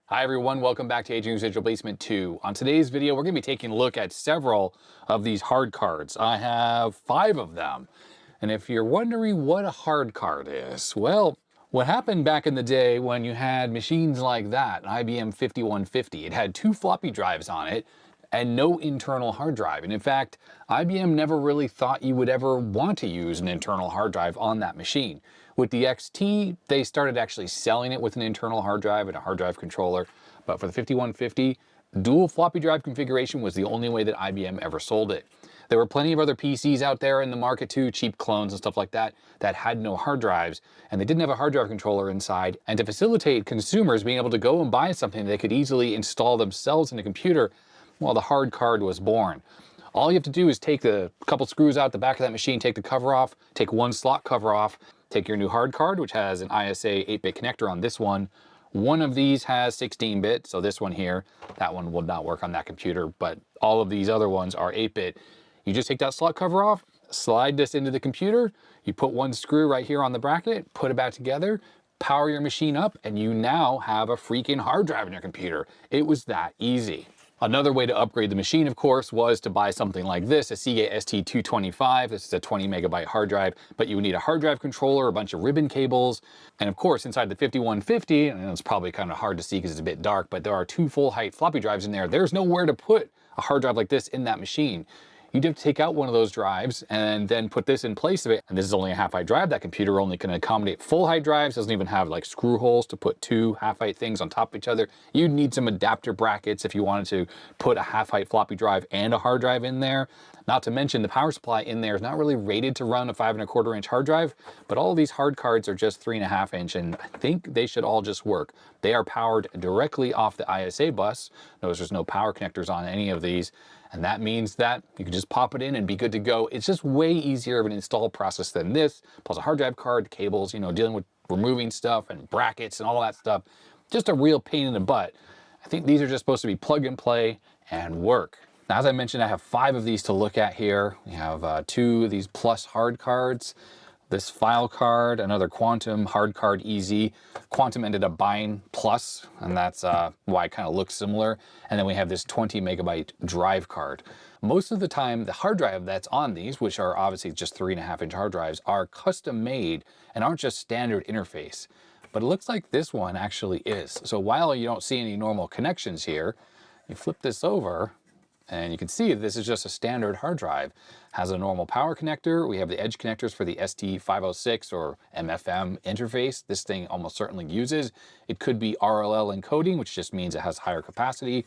Hi everyone, welcome back to Adrian's Digital Basement 2. On today's video, we're going to be taking a look at several of these hard cards. I have 5 of them. And if you're wondering what a hard card is, well, what happened back in the day when you had machines like that, an IBM 5150, it had 2 floppy drives on it and no internal hard drive. And in fact, IBM never really thought you would ever want to use an internal hard drive on that machine. With the XT, they started actually selling it with an internal hard drive and a hard drive controller. But for the 5150, dual floppy drive configuration was the only way that IBM ever sold it. There were plenty of other PCs out there in the market too, cheap clones and stuff like that, that had no hard drives, and they didn't have a hard drive controller inside. And to facilitate consumers being able to go and buy something they could easily install themselves in a computer, well, the hard card was born. All you have to do is take the couple screws out the back of that machine, take the cover off, take one slot cover off, take your new hard card, which has an ISA 8-bit connector on this one. One of these has 16-bit, so this one here, that one will not work on that computer, but all of these other ones are 8-bit. You just take that slot cover off, slide this into the computer, you put one screw right here on the bracket, put it back together, power your machine up, and you now have a freaking hard drive in your computer. It was that easy. Another way to upgrade the machine, of course, was to buy something like this, a Seagate ST225. This is a 20 megabyte hard drive, but you would need a hard drive controller, a bunch of ribbon cables, and of course, inside the 5150, and it's probably kind of hard to see because it's a bit dark, but there are 2 full height floppy drives in there. There's nowhere to put a hard drive like this in that machine. You'd have to take out one of those drives and then put this in place of it. And this is only a half-height drive. That computer only can accommodate full-height drives. Doesn't even have like screw holes to put 2 half-height things on top of each other. You'd need some adapter brackets if you wanted to put a half-height floppy drive and a hard drive in there. Not to mention the power supply in there is not really rated to run a 5 1/4 inch hard drive, but all of these hard cards are just 3.5 inch, and I think they should all just work. They are powered directly off the ISA bus. Notice there's no power connectors on any of these. And that means that you can just pop it in and be good to go. It's just way easier of an install process than this. Plus a hard drive card, cables, dealing with removing stuff and brackets and all that stuff. Just a real pain in the butt. I think these are just supposed to be plug and play and work. Now, as I mentioned, I have 5 of these to look at here. We have 2 of these plus hard cards. This Filecard, another Quantum Hardcard EZ. Quantum ended up buying Plus, and that's why it kind of looks similar. And then we have this 20 megabyte drive card. Most of the time, the hard drive that's on these, which are obviously just 3.5 inch hard drives, are custom made and aren't just standard interface. But it looks like this one actually is. So while you don't see any normal connections here, you flip this over, and you can see this is just a standard hard drive. Has a normal power connector. We have the edge connectors for the ST506 or MFM interface. This thing almost certainly uses. It could be RLL encoding, which just means it has higher capacity.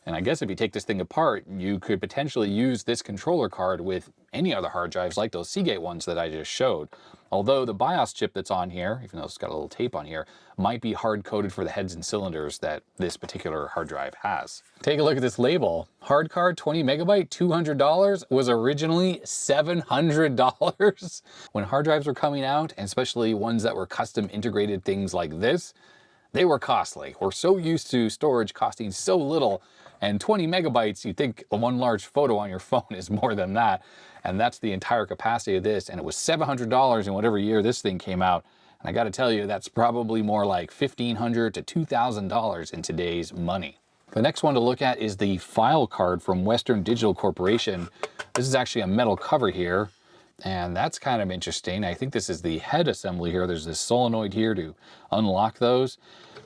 And I guess if you take this thing apart, you could potentially use this controller card with any other hard drives like those Seagate ones that I just showed. Although the BIOS chip that's on here, even though it's got a little tape on here, might be hard-coded for the heads and cylinders that this particular hard drive has. Take a look at this label. Hard card, 20 megabyte, $200, was originally $700. When hard drives were coming out, and especially ones that were custom integrated things like this, they were costly. We're so used to storage costing so little, and 20 megabytes, you think one large photo on your phone is more than that. And that's the entire capacity of this. And it was $700 in whatever year this thing came out. And I gotta tell you, that's probably more like $1,500 to $2,000 in today's money. The next one to look at is the Filecard from Western Digital Corporation. This is actually a metal cover here. And that's kind of interesting. I think this is the head assembly here. There's this solenoid here to unlock those.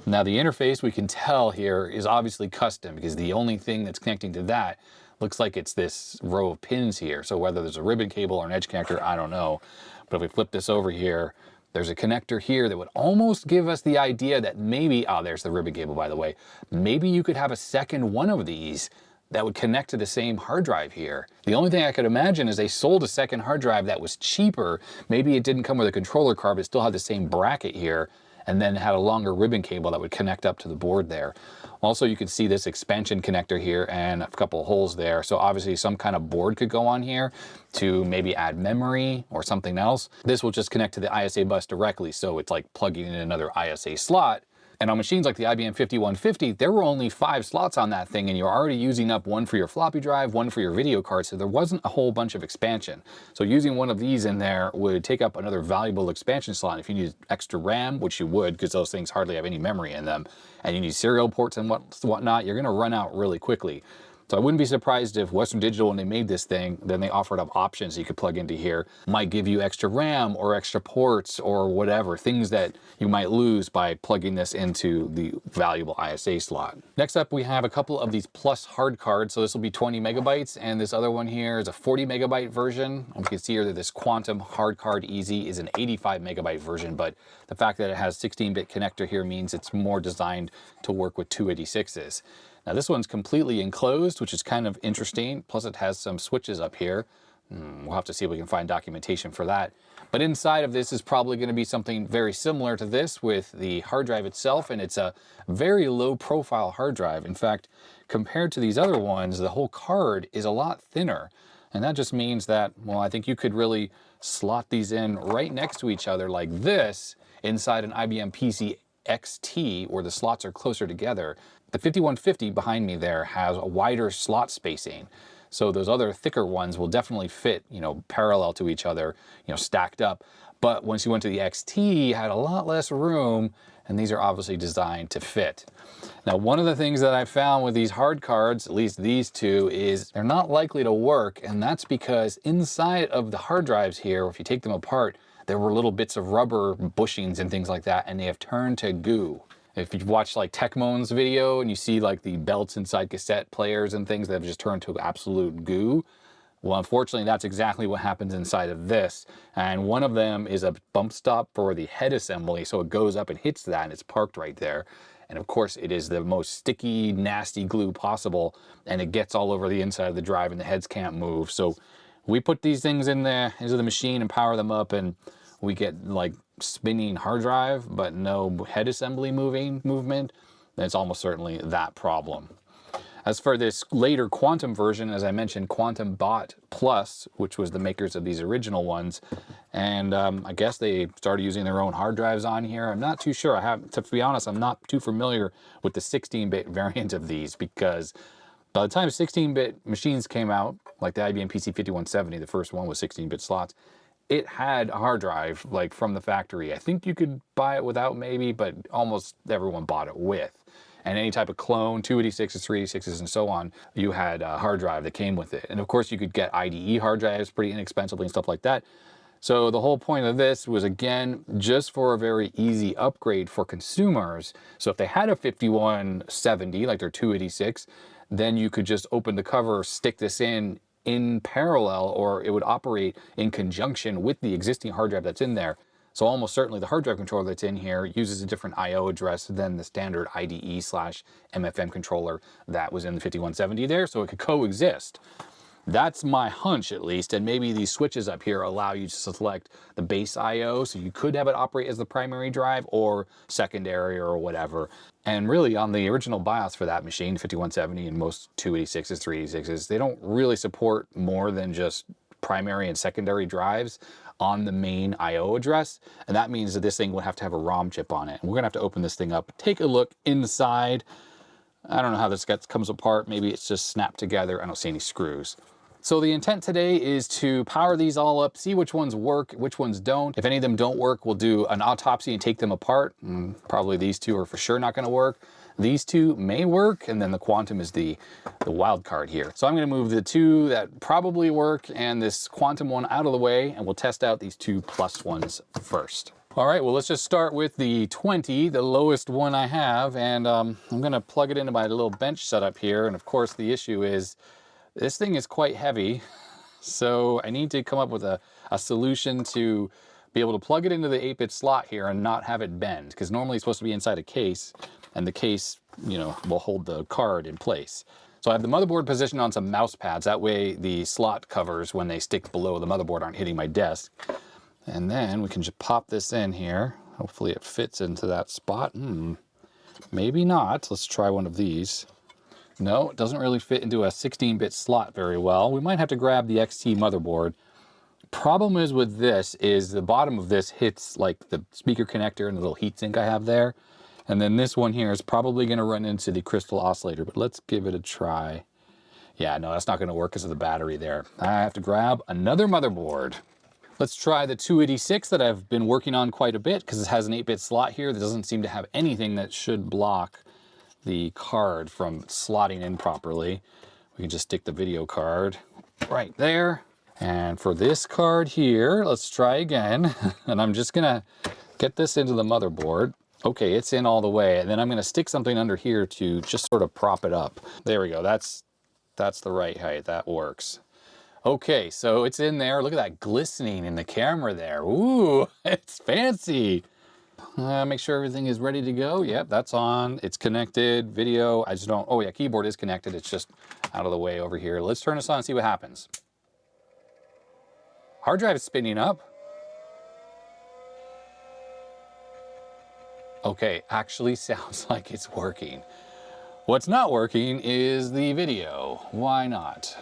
Now the interface, we can tell here, is obviously custom because the only thing that's connecting to that looks like it's this row of pins here. So whether there's a ribbon cable or an edge connector, I don't know. But if we flip this over here, there's a connector here that would almost give us the idea that maybe, oh, there's the ribbon cable, by the way. Maybe you could have a second one of these that would connect to the same hard drive here. The only thing I could imagine is they sold a second hard drive that was cheaper. Maybe it didn't come with a controller card, but it still had the same bracket here, and then had a longer ribbon cable that would connect up to the board there. Also, you can see this expansion connector here and a couple of holes there. So obviously some kind of board could go on here to maybe add memory or something else. This will just connect to the ISA bus directly. So it's like plugging in another ISA slot And on machines like the IBM 5150, there were only 5 slots on that thing, and you're already using up one for your floppy drive, one for your video card, so there wasn't a whole bunch of expansion. So using one of these in there would take up another valuable expansion slot. If you need extra RAM, which you would, because those things hardly have any memory in them, and you need serial ports and whatnot, you're gonna run out really quickly. So I wouldn't be surprised if Western Digital, when they made this thing, then they offered up options you could plug into here. Might give you extra RAM or extra ports or whatever, things that you might lose by plugging this into the valuable ISA slot. Next up, we have a couple of these plus hard cards. So this will be 20 megabytes, and this other one here is a 40 megabyte version. You can see here that this Quantum Hardcard EZ is an 85 megabyte version, but the fact that it has 16-bit connector here means it's more designed to work with 286s. Now this one's completely enclosed, which is kind of interesting. Plus it has some switches up here. We'll have to see if we can find documentation for that. But inside of this is probably going to be something very similar to this with the hard drive itself, and it's a very low profile hard drive. In fact, compared to these other ones, the whole card is a lot thinner. And that just means that, well, I think you could really slot these in right next to each other like this inside an IBM PC XT, where the slots are closer together. The 5150 behind me there has a wider slot spacing. So those other thicker ones will definitely fit, parallel to each other, stacked up. But once you went to the XT, you had a lot less room, and these are obviously designed to fit. Now, one of the things that I found with these hard cards, at least these two, is they're not likely to work, and that's because inside of the hard drives here, if you take them apart, there were little bits of rubber bushings and things like that, and they have turned to goo. If you've watched like Tecmo's video and you see like the belts inside cassette players and things that have just turned to absolute goo, well, unfortunately, that's exactly what happens inside of this. And one of them is a bump stop for the head assembly, so it goes up and hits that, and it's parked right there. And of course, it is the most sticky, nasty glue possible, and it gets all over the inside of the drive, and the heads can't move. So we put these things in there into the machine and power them up, and we get like spinning hard drive, but no head assembly movement. It's almost certainly that problem. As for this later Quantum version, as I mentioned, Quantum bought Plus, which was the makers of these original ones, and I guess they started using their own hard drives on here. I'm not too sure. To be honest, I'm not too familiar with the 16-bit variant of these, because by the time 16-bit machines came out, like the IBM PC 5170, the first one with 16-bit slots, it had a hard drive like from the factory. I think you could buy it without maybe, but almost everyone bought it with. And any type of clone, 286s, 386s, and so on, you had a hard drive that came with it. And of course you could get IDE hard drives pretty inexpensively and stuff like that. So the whole point of this was, again, just for a very easy upgrade for consumers. So if they had a 5170, like their 286, then you could just open the cover, stick this in parallel, or it would operate in conjunction with the existing hard drive that's in there. So almost certainly the hard drive controller that's in here uses a different IO address than the standard IDE/MFM controller that was in the 5170 there, so it could coexist. That's my hunch, at least, and maybe these switches up here allow you to select the base IO, so you could have it operate as the primary drive or secondary or whatever. And really, on the original BIOS for that machine, 5170 and most 286s, 386s, they don't really support more than just primary and secondary drives on the main IO address, and that means that this thing would have to have a ROM chip on it. And we're gonna have to open this thing up, take a look inside. I don't know how this comes apart. Maybe it's just snapped together. I don't see any screws. So the intent today is to power these all up, see which ones work, which ones don't. If any of them don't work, we'll do an autopsy and take them apart. Probably these two are for sure not gonna work. These two may work, and then the Quantum is the wild card here. So I'm gonna move the two that probably work and this Quantum one out of the way, and we'll test out these two Plus ones first. All right, well, let's just start with the 20, the lowest one I have, and I'm gonna plug it into my little bench setup here. And of course, the issue is this thing is quite heavy, so I need to come up with a solution to be able to plug it into the 8-bit slot here and not have it bend, because normally it's supposed to be inside a case, and the case, will hold the card in place. So I have the motherboard positioned on some mouse pads. That way the slot covers, when they stick below the motherboard, aren't hitting my desk. And then we can just pop this in here. Hopefully it fits into that spot. Maybe not. Let's try one of these. No, it doesn't really fit into a 16-bit slot very well. We might have to grab the XT motherboard. Problem is with this is the bottom of this hits like the speaker connector and the little heatsink I have there. And then this one here is probably going to run into the crystal oscillator, but let's give it a try. Yeah, no, that's not going to work because of the battery there. I have to grab another motherboard. Let's try the 286 that I've been working on quite a bit because it has an 8-bit slot here that doesn't seem to have anything that should block the card from slotting in properly. We can just stick the video card right there. And for this card here, let's try again. And I'm just gonna get this into the motherboard. Okay, it's in all the way. And then I'm gonna stick something under here to just sort of prop it up. There we go, that's the right height, that works. Okay, so it's in there. Look at that glistening in the camera there. Ooh, it's fancy. Make sure everything is ready to go. Yep, that's on. It's connected. Video, I just don't, oh yeah, keyboard is connected. It's just out of the way over here. Let's turn this on and see what happens. Hard drive is spinning up. Okay, actually sounds like it's working. What's not working is the video. Why not?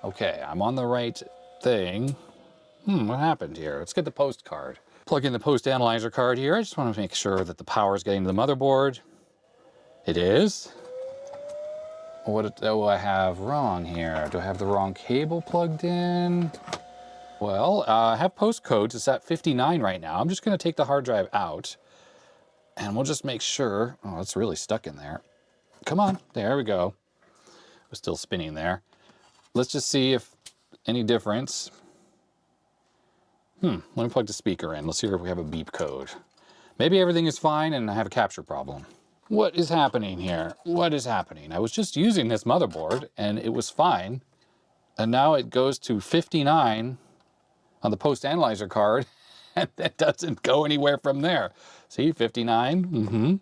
Okay, I'm on the right thing. What happened here? Let's get the post card. Plug in the post analyzer card here. I just want to make sure that the power is getting to the motherboard. It is. What do I have wrong here? Do I have the wrong cable plugged in? Well, I have post codes. It's at 59 right now. I'm just going to take the hard drive out and we'll just make sure. Oh, it's really stuck in there. Come on. There we go. It was still spinning there. Let's just see if any difference. Let me plug the speaker in. Let's see if we have a beep code. Maybe everything is fine and I have a capture problem. What is happening here? What is happening? I was just using this motherboard and it was fine. And now it goes to 59 on the post analyzer card and that doesn't go anywhere from there. See, 59.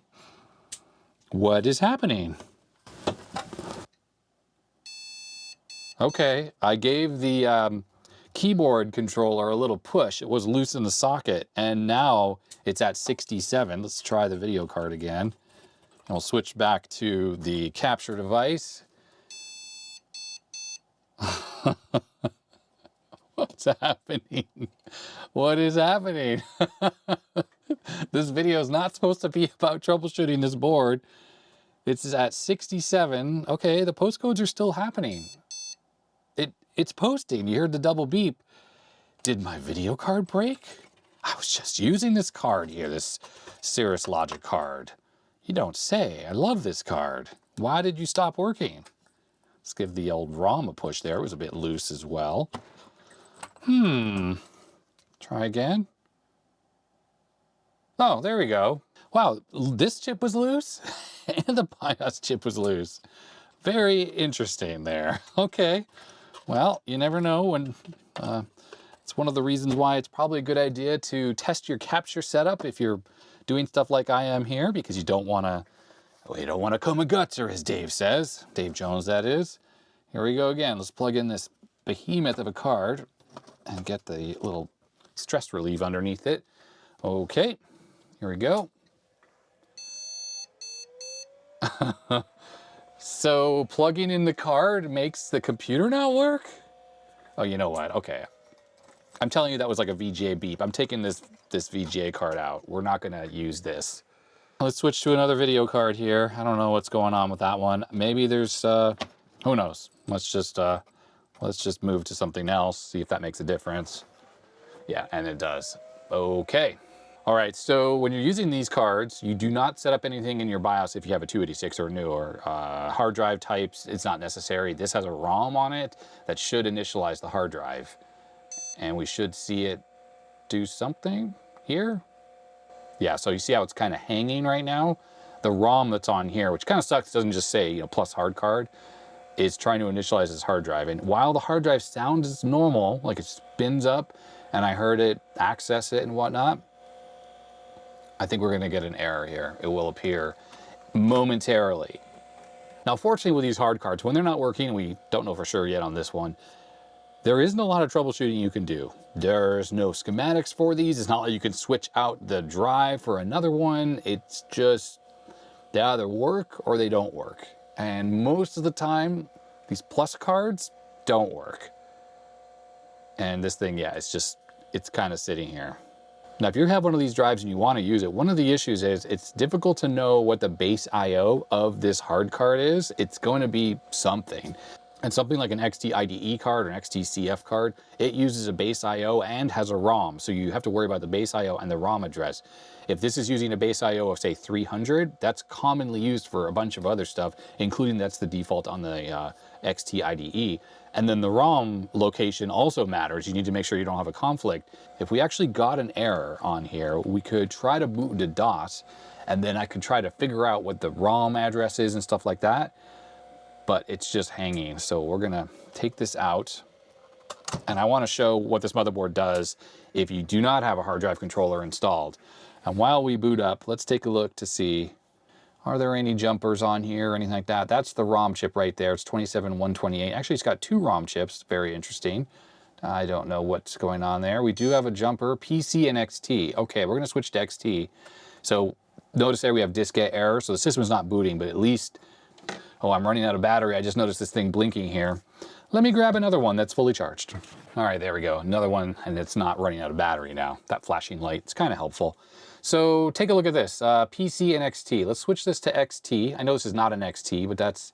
What is happening? Okay, I gave the keyboard controller a little push. It was loose in the socket and now it's at 67. Let's try the video card again. And we'll switch back to the capture device. What's happening? What is happening? This video is not supposed to be about troubleshooting this board. It's at 67. Okay, the post codes are still happening. It's posting. You heard the double beep. Did my video card break? I was just using this card here, this DSLogic card. You don't say. I love this card. Why did you stop working? Let's give the old ROM a push there. It was a bit loose as well. Try again. Oh, there we go. Wow, this chip was loose and the BIOS chip was loose. Very interesting there. Okay. Well, you never know when, it's one of the reasons why it's probably a good idea to test your capture setup if you're doing stuff like I am here, because you don't want to come a gutser, as Dave says. Dave Jones, that is. Here we go again. Let's plug in this behemoth of a card and get the little stress relief underneath it. Okay, here we go. So plugging in the card makes the computer not work? Oh, you know what? Okay. I'm telling you that was like a VGA beep. I'm taking this VGA card out. We're not gonna use this. Let's switch to another video card here. I don't know what's going on with that one. Maybe there's, who knows? Let's just move to something else, see if that makes a difference. Yeah, and it does. Okay. All right, so when you're using these cards, you do not set up anything in your BIOS if you have a 286 or newer. Hard drive types, it's not necessary. This has a ROM on it that should initialize the hard drive. And we should see it do something here. Yeah, so you see how it's kind of hanging right now? The ROM that's on here, which kind of sucks, doesn't just say, you know, plus hard card, is trying to initialize this hard drive. And while the hard drive sounds normal, like it spins up, and I heard it access it and whatnot, I think we're gonna get an error here. It will appear momentarily. Now, fortunately with these hard cards, when they're not working, we don't know for sure yet on this one, there isn't a lot of troubleshooting you can do. There's no schematics for these. It's not like you can switch out the drive for another one. It's just, they either work or they don't work. And most of the time, these plus cards don't work. And this thing, yeah, it's kind of sitting here. Now, if you have one of these drives and you want to use it, one of the issues is it's difficult to know what the base I/O of this hard card is. It's going to be something. And something like an XT IDE card or an XT CF card, it uses a base I/O and has a ROM. So you have to worry about the base I/O and the ROM address. If this is using a base I/O of say 300, that's commonly used for a bunch of other stuff, including that's the default on the XT IDE. And then the ROM location also matters. You need to make sure you don't have a conflict. If we actually got an error on here, we could try to boot into DOS, and then I could try to figure out what the ROM address is and stuff like that. But it's just hanging. So we're gonna take this out, and I wanna show what this motherboard does if you do not have a hard drive controller installed. And while we boot up, let's take a look to see, are there any jumpers on here or anything like that? That's the ROM chip right there. It's 27128. Actually, it's got two ROM chips. Very interesting. I don't know what's going on there. We do have a jumper, PC and XT. Okay, we're gonna switch to XT. So notice there we have diskette error. So the system's not booting, but at least, oh, I'm running out of battery. I just noticed this thing blinking here. Let me grab another one that's fully charged. All right, there we go. Another one, and it's not running out of battery now. That flashing light, it's kind of helpful. So take a look at this, PC and XT. Let's switch this to XT. I know this is not an XT, but that's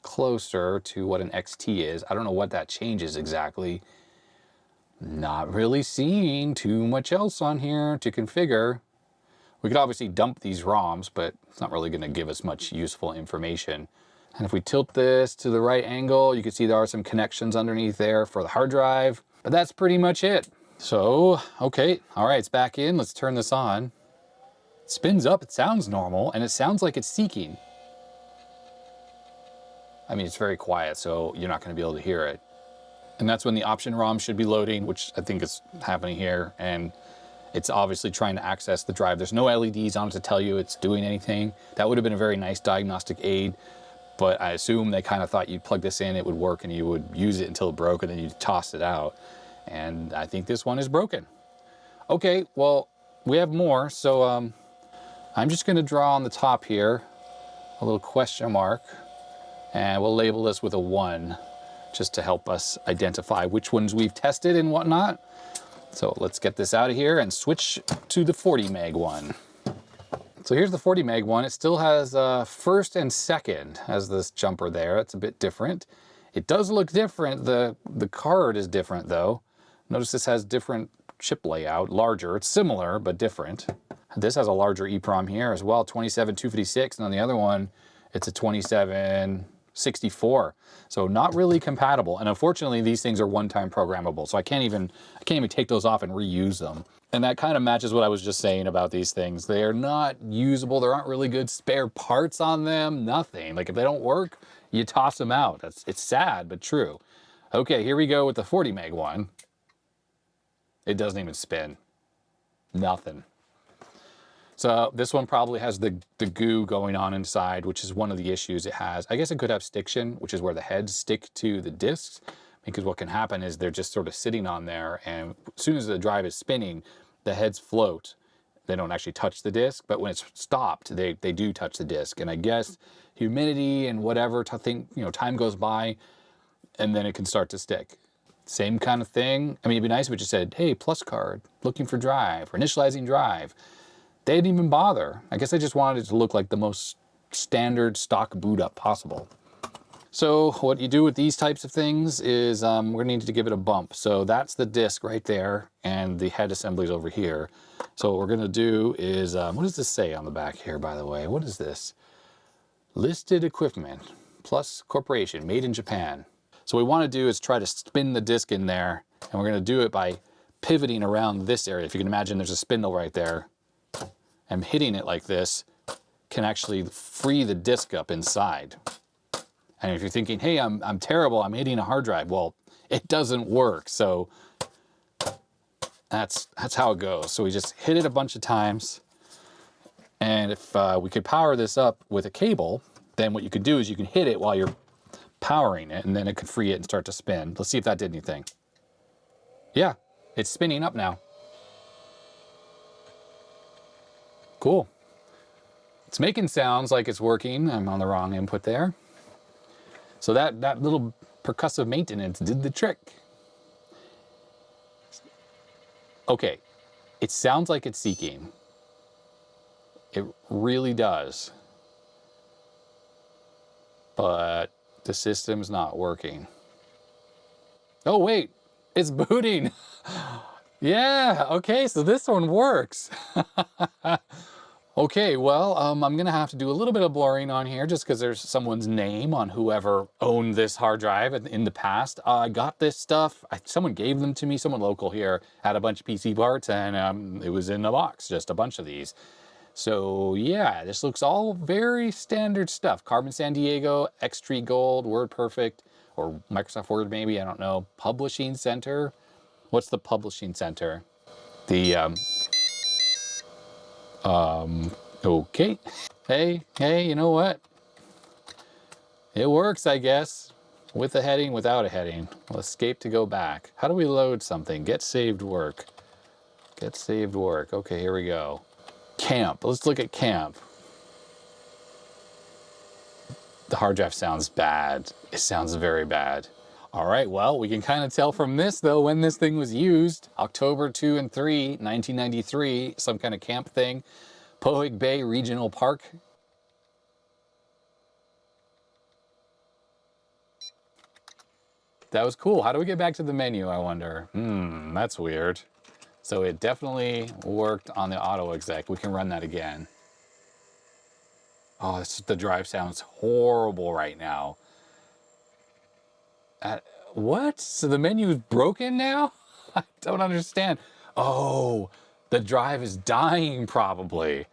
closer to what an XT is. I don't know what that changes exactly. Not really seeing too much else on here to configure. We could obviously dump these ROMs, but it's not really gonna give us much useful information. And if we tilt this to the right angle, you can see there are some connections underneath there for the hard drive, but that's pretty much it. So, okay, all right, it's back in. Let's turn this on. It spins up, it sounds normal, and it sounds like it's seeking. I mean, it's very quiet, so you're not gonna be able to hear it. And that's when the option ROM should be loading, which I think is happening here. And it's obviously trying to access the drive. There's no LEDs on it to tell you it's doing anything. That would have been a very nice diagnostic aid, but I assume they kind of thought you'd plug this in, it would work, and you would use it until it broke, and then you'd toss it out. And I think this one is broken. Okay, well, we have more. So I'm just gonna draw on the top here a little question mark, and we'll label this with a 1, just to help us identify which ones we've tested and whatnot. So let's get this out of here and switch to the 40 meg one. So here's the 40 meg one. It still has first and second as this jumper there. It's a bit different. It does look different. The card is different though. Notice this has different chip layout, larger. It's similar, but different. This has a larger EPROM here as well, 27256, and on the other one, it's a 2764. So not really compatible. And unfortunately, these things are one-time programmable. So I can't even take those off and reuse them. And that kind of matches what I was just saying about these things. They are not usable. There aren't really good spare parts on them, nothing. Like if they don't work, you toss them out. It's sad, but true. Okay, here we go with the 40 meg one. It doesn't even spin. Nothing. So this one probably has the goo going on inside, which is one of the issues it has. I guess it could have stiction, which is where the heads stick to the discs, because what can happen is they're just sort of sitting on there, and as soon as the drive is spinning, the heads float. They don't actually touch the disc, but when it's stopped, they do touch the disc. And I guess humidity and whatever, time goes by, and then it can start to stick. Same kind of thing. I mean, it'd be nice if it just said, hey, plus card, looking for drive, or initializing drive. They didn't even bother. I guess they just wanted it to look like the most standard stock boot up possible. So what you do with these types of things is we're gonna need to give it a bump. So that's the disc right there, and the head assembly is over here. So what we're gonna do is, what does this say on the back here, by the way? What is this? Listed equipment, plus corporation, made in Japan. So what we wanna do is try to spin the disc in there, and we're gonna do it by pivoting around this area. If you can imagine, there's a spindle right there. And hitting it like this can actually free the disk up inside. And if you're thinking, hey, I'm terrible, I'm hitting a hard drive, well, it doesn't work. So that's how it goes. So we just hit it a bunch of times. And if we could power this up with a cable, then what you could do is you can hit it while you're powering it, and then it could free it and start to spin. Let's see if that did anything. Yeah, it's spinning up now. Cool. It's making sounds like it's working. I'm on the wrong input there. So that little percussive maintenance did the trick. Okay, It sounds like it's seeking. It really does. But the system's not working. Oh wait, it's booting. Yeah, okay, so this one works. Okay, well, I'm gonna have to do a little bit of blurring on here just because there's someone's name on whoever owned this hard drive in the past. I got this stuff, someone gave them to me, someone local here had a bunch of PC parts, and it was in a box, just a bunch of these. So yeah, this looks all very standard stuff. Carbon San Diego, X-Tree Gold, WordPerfect, or Microsoft Word maybe, I don't know. Publishing Center. What's the Publishing Center? The, okay. Hey, you know what? It works, I guess. With a heading, without a heading. We'll escape to go back. How do we load something? Get saved work. Get saved work. Okay, here we go. Camp. Let's look at camp. The hard drive sounds bad. It sounds very bad. All right, well, we can kind of tell from this, though, when this thing was used. October 2 and 3, 1993, some kind of camp thing. Pohick Bay Regional Park. That was cool. How do we get back to the menu, I wonder? That's weird. So it definitely worked on the auto exec. We can run that again. Oh, the drive sounds horrible right now. What? So the menu is broken now? I don't understand. Oh, the drive is dying probably.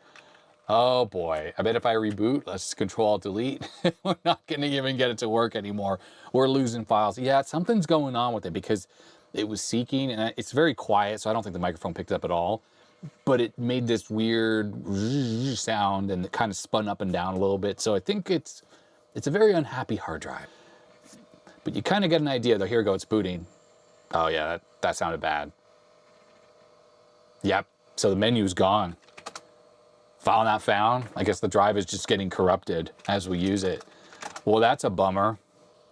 Oh boy. I bet if I reboot, let's Control-Delete, we're not gonna even get it to work anymore. We're losing files. Yeah, something's going on with it because it was seeking, and it's very quiet, so I don't think the microphone picked up at all. But it made this weird sound and it kind of spun up and down a little bit. So I think it's a very unhappy hard drive. But you kind of get an idea, though. Here we go, it's booting. Oh yeah, that sounded bad. Yep, so the menu's gone. File not found. I guess the drive is just getting corrupted as we use it. Well, that's a bummer.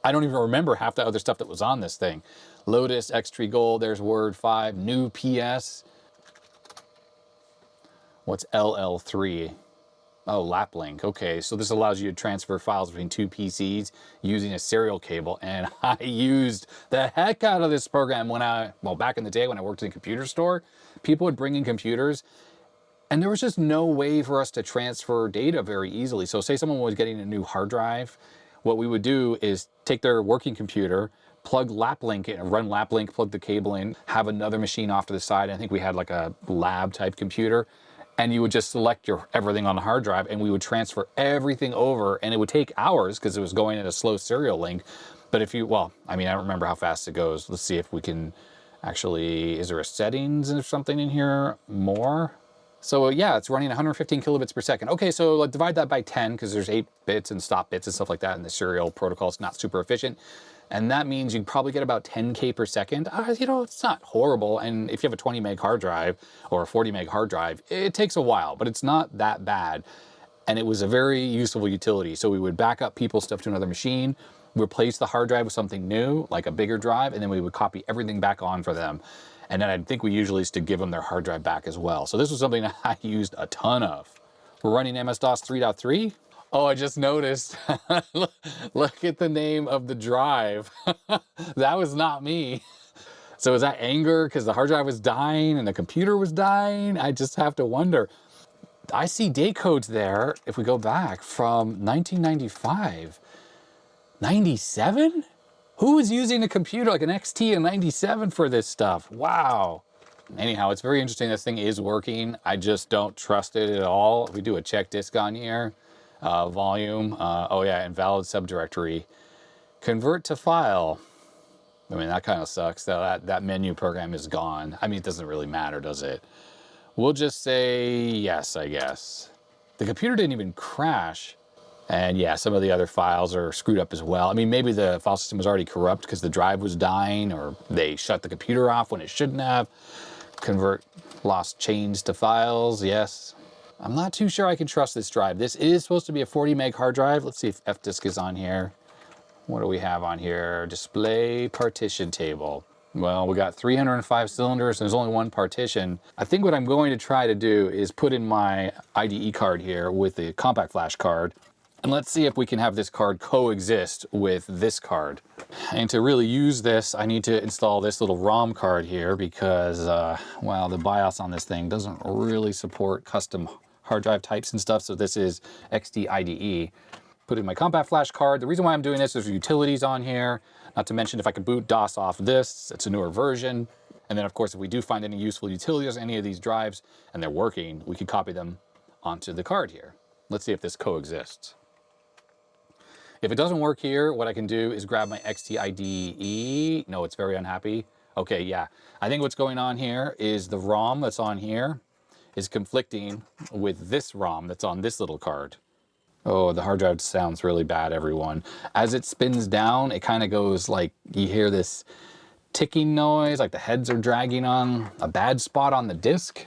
I don't even remember half the other stuff that was on this thing. Lotus, X-Tree Gold, there's Word 5, new PS. What's LL3? Oh, Laplink. Okay, so this allows you to transfer files between two PCs using a serial cable. And I used the heck out of this program when back in the day when I worked in a computer store. People would bring in computers and there was just no way for us to transfer data very easily. So say someone was getting a new hard drive, what we would do is take their working computer, plug Laplink in, run Laplink, plug the cable in, have another machine off to the side. I think we had like a lab type computer. And you would just select everything on the hard drive and we would transfer everything over, and it would take hours because it was going at a slow serial link. But if you, well, I mean, I don't remember how fast it goes. Let's see if we can actually, is there a settings or something in here more? So yeah, it's running 115 kilobits per second. Okay, so divide that by 10 because there's 8 bits and stop bits and stuff like that, and the serial protocol is not super efficient. And that means you probably get about 10K per second. You know, it's not horrible. And if you have a 20 meg hard drive or a 40 meg hard drive, it takes a while, but it's not that bad. And it was a very useful utility. So we would back up people's stuff to another machine, replace the hard drive with something new, like a bigger drive, and then we would copy everything back on for them. And then I think we usually used to give them their hard drive back as well. So this was something that I used a ton of. We're running MS-DOS 3.3. Oh, I just noticed. Look at the name of the drive. That was not me. So is that anger because the hard drive was dying and the computer was dying? I just have to wonder. I see date codes there, if we go back, from 1995. 97? Who was using a computer like an XT in 97 for this stuff? Wow. Anyhow, it's very interesting. This thing is working. I just don't trust it at all. We do a check disk on here. Volume, oh yeah, invalid subdirectory. Convert to file. I mean, that kind of sucks. That menu program is gone. I mean, it doesn't really matter, does it? We'll just say yes, I guess. The computer didn't even crash. And yeah, some of the other files are screwed up as well. I mean, maybe the file system was already corrupt because the drive was dying, or they shut the computer off when it shouldn't have. Convert lost change to files, yes. I'm not too sure I can trust this drive. This is supposed to be a 40 meg hard drive. Let's see if Fdisk is on here. What do we have on here? Display partition table. Well, we got 305 cylinders, and there's only one partition. I think what I'm going to try to do is put in my IDE card here with the compact flash card, and let's see if we can have this card coexist with this card. And to really use this, I need to install this little ROM card here because, well, the BIOS on this thing doesn't really support custom hard drive types and stuff, so this is XT IDE. Put in my compact flash card. The reason why I'm doing this is there's utilities on here. Not to mention if I could boot DOS off this, it's a newer version. And then of course, if we do find any useful utilities on any of these drives and they're working, we could copy them onto the card here. Let's see if this coexists. If it doesn't work here, what I can do is grab my XT IDE. No, it's very unhappy. Okay, yeah. I think what's going on here is the ROM that's on here is conflicting with this ROM that's on this little card. Oh, the hard drive sounds really bad, everyone. As it spins down, it kind of goes like, you hear this ticking noise, like the heads are dragging on a bad spot on the disk.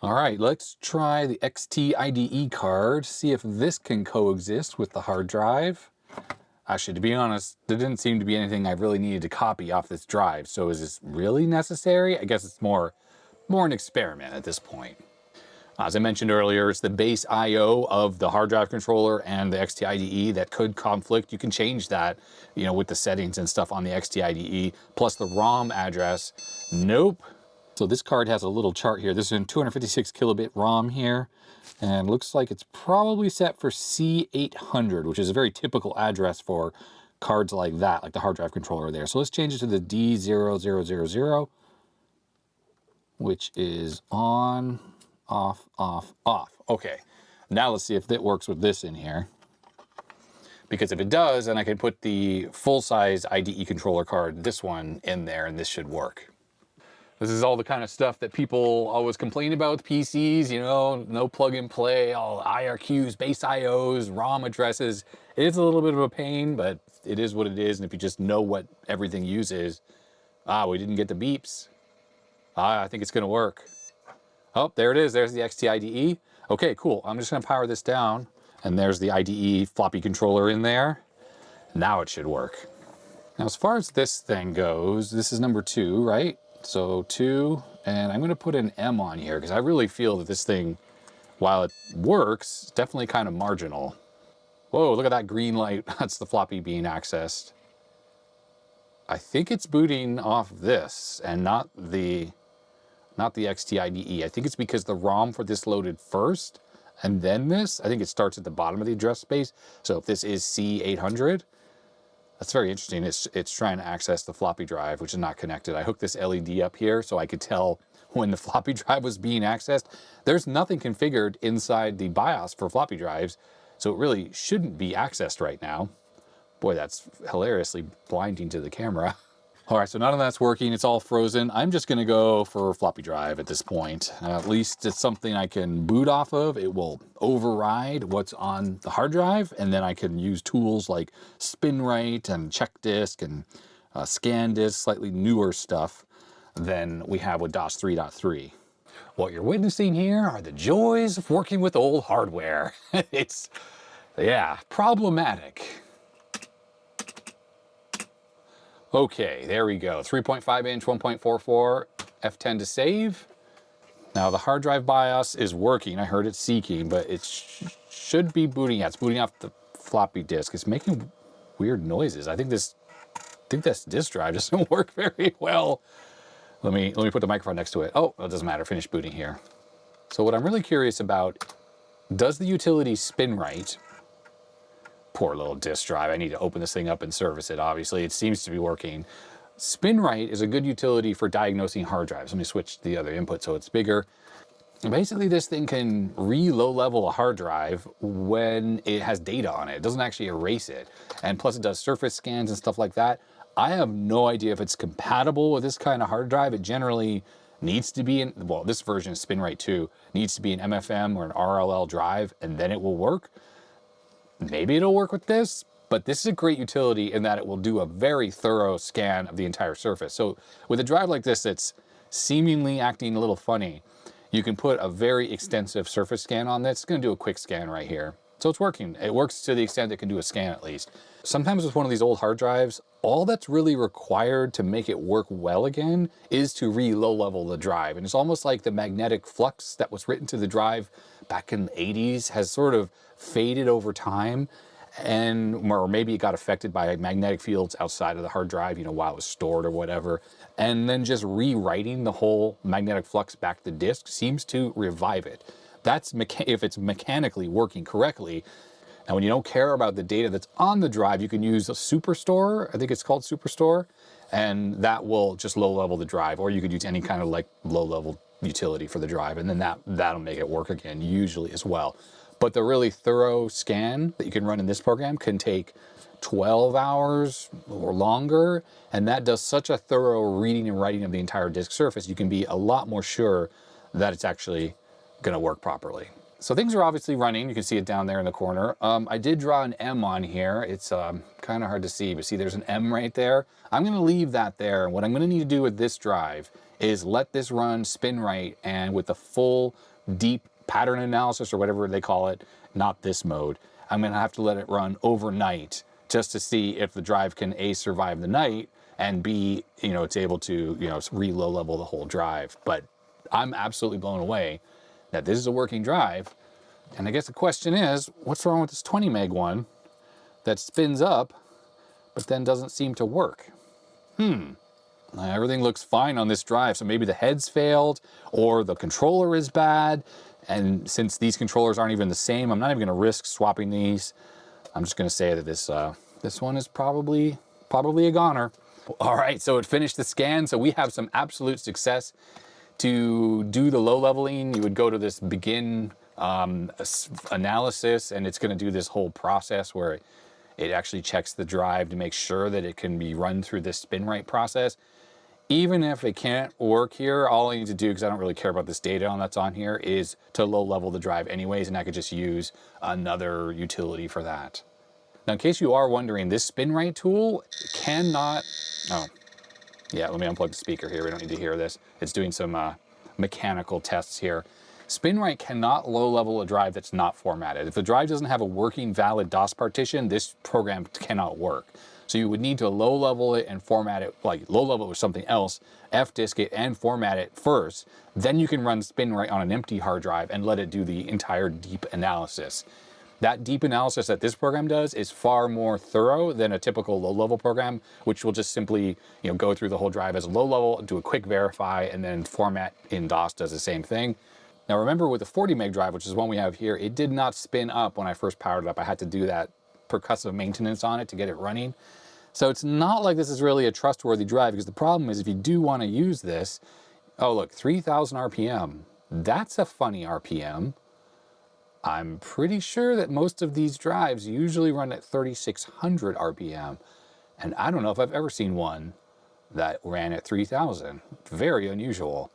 All right, let's try the XT IDE card, see if this can coexist with the hard drive. Actually, to be honest, there didn't seem to be anything I really needed to copy off this drive. So is this really necessary? I guess it's more an experiment at this point. As I mentioned earlier, it's the base I/O of the hard drive controller and the XT IDE that could conflict. You can change that, you know, with the settings and stuff on the XT IDE, plus the ROM address. Nope. So this card has a little chart here. This is a 256 kilobit ROM here, and looks like it's probably set for C800, which is a very typical address for cards like that, like the hard drive controller there. So let's change it to the D0000, which is on, off, off, off. Okay, now let's see if that works with this in here. Because if it does, then I can put the full-size IDE controller card, this one, in there, and this should work. This is all the kind of stuff that people always complain about with PCs, you know, no plug and play, all IRQs, base IOs, ROM addresses. It is a little bit of a pain, but it is what it is. And if you just know what everything uses, we didn't get the beeps. I think it's gonna work. Oh, there it is, there's the XT IDE. Okay, cool, I'm just gonna power this down, and there's the IDE floppy controller in there. Now it should work. Now, as far as this thing goes, this is number 2, right? So 2, and I'm gonna put an M on here because I really feel that this thing, while it works, it's definitely kind of marginal. Whoa, look at that green light. That's the floppy being accessed. I think it's booting off this and not the XT IDE. I think it's because the ROM for this loaded first and then this. I think it starts at the bottom of the address space. So if this is C800, that's very interesting. It's trying to access the floppy drive, which is not connected. I hooked this LED up here so I could tell when the floppy drive was being accessed. There's nothing configured inside the BIOS for floppy drives, so it really shouldn't be accessed right now. Boy, that's hilariously blinding to the camera. All right, so none of that's working. It's all frozen. I'm just gonna go for floppy drive at this point. At least it's something I can boot off of. It will override what's on the hard drive, and then I can use tools like SpinRite and check disk and scan disk, slightly newer stuff than we have with DOS 3.3. What you're witnessing here are the joys of working with old hardware. It's, yeah, problematic. Okay, there we go. 3.5 inch, 1.44, F10 to save. Now the hard drive BIOS is working. I heard it seeking, but it should be booting. Yeah, it's booting off the floppy disk. It's making weird noises. I think this disk drive doesn't work very well. Let me put the microphone next to it. Oh, it doesn't matter. Finish booting here. So what I'm really curious about, does the utility SpinRite? Poor little disk drive. I need to open this thing up and service it. Obviously, it seems to be working. SpinRite is a good utility for diagnosing hard drives. Let me switch the other input so it's bigger. Basically, this thing can re-low level a hard drive when it has data on it. It doesn't actually erase it. And plus it does surface scans and stuff like that. I have no idea if it's compatible with this kind of hard drive. It generally needs to be in, well, this version of SpinRite 2 needs to be an MFM or an RLL drive, and then it will work. Maybe it'll work with this, but this is a great utility in that it will do a very thorough scan of the entire surface. So with a drive like this that's seemingly acting a little funny, you can put a very extensive surface scan on this. It's gonna do a quick scan right here. So it's working. It works to the extent it can do a scan at least. Sometimes with one of these old hard drives, all that's really required to make it work well again is to re-low level the drive. And it's almost like the magnetic flux that was written to the drive back in the 80s has sort of faded over time, and or maybe it got affected by magnetic fields outside of the hard drive, you know, while it was stored or whatever. And then just rewriting the whole magnetic flux back to the disk seems to revive it. That's if it's mechanically working correctly. And when you don't care about the data that's on the drive, you can use a Superstore. I think it's called Superstore, and that will just low level the drive. Or you could use any kind of like low level utility for the drive, and then that'll make it work again usually as well. But the really thorough scan that you can run in this program can take 12 hours or longer, and that does such a thorough reading and writing of the entire disk surface, you can be a lot more sure that it's actually going to work properly. So things are obviously running. You can see it down there in the corner. I did draw an M on here. It's kind of hard to see, but see there's an M right there. I'm going to leave that there. And what I'm going to need to do with this drive is let this run spin right, and with the full deep pattern analysis or whatever they call it, not this mode, I'm going to have to let it run overnight just to see if the drive can A, survive the night, and B, you know, it's able to, you know, re-low level the whole drive. But I'm absolutely blown away that this is a working drive. And I guess the question is, what's wrong with this 20 meg one that spins up, but then doesn't seem to work? Everything looks fine on this drive, so maybe the heads failed or the controller is bad. And since these controllers aren't even the same, I'm not even gonna risk swapping these. I'm just gonna say that this one is probably a goner. All right, so it finished the scan. So we have some absolute success. To do the low leveling, you would go to this begin analysis, and it's going to do this whole process where it actually checks the drive to make sure that it can be run through this spin right process. Even if it can't work here, all I need to do, because I don't really care about this data that's on here, is to low level the drive anyways, and I could just use another utility for that. Now, in case you are wondering, this spin right tool cannot, yeah, let me unplug the speaker here. We don't need to hear this. It's doing some mechanical tests here. SpinRite cannot low level a drive that's not formatted. If the drive doesn't have a working valid DOS partition, this program cannot work. So you would need to low level it and format it, like low level it with something else, fdisk it and format it first. Then you can run SpinRite on an empty hard drive and let it do the entire deep analysis. That deep analysis that this program does is far more thorough than a typical low-level program, which will just simply, you know, go through the whole drive as a low-level, do a quick verify, and then format in DOS does the same thing. Now remember, with the 40 meg drive, which is one we have here, it did not spin up when I first powered it up. I had to do that percussive maintenance on it to get it running. So it's not like this is really a trustworthy drive, because the problem is if you do want to use this, oh look, 3,000 RPM. That's a funny RPM. I'm pretty sure that most of these drives usually run at 3,600 RPM. And I don't know if I've ever seen one that ran at 3,000. Very unusual.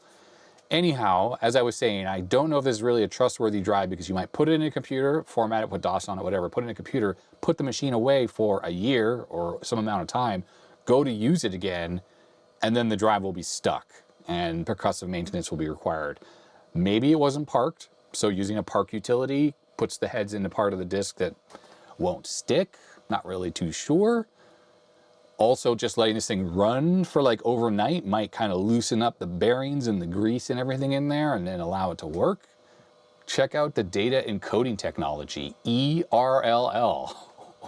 Anyhow, as I was saying, I don't know if this is really a trustworthy drive, because you might put it in a computer, format it, put DOS on it, whatever, put it in a computer, put the machine away for a year or some amount of time, go to use it again, and then the drive will be stuck and percussive maintenance will be required. Maybe it wasn't parked. So using a park utility puts the heads in the part of the disk that won't stick. Not really too sure. Also, just letting this thing run for like overnight might kind of loosen up the bearings and the grease and everything in there and then allow it to work. Check out the data encoding technology, ERLL.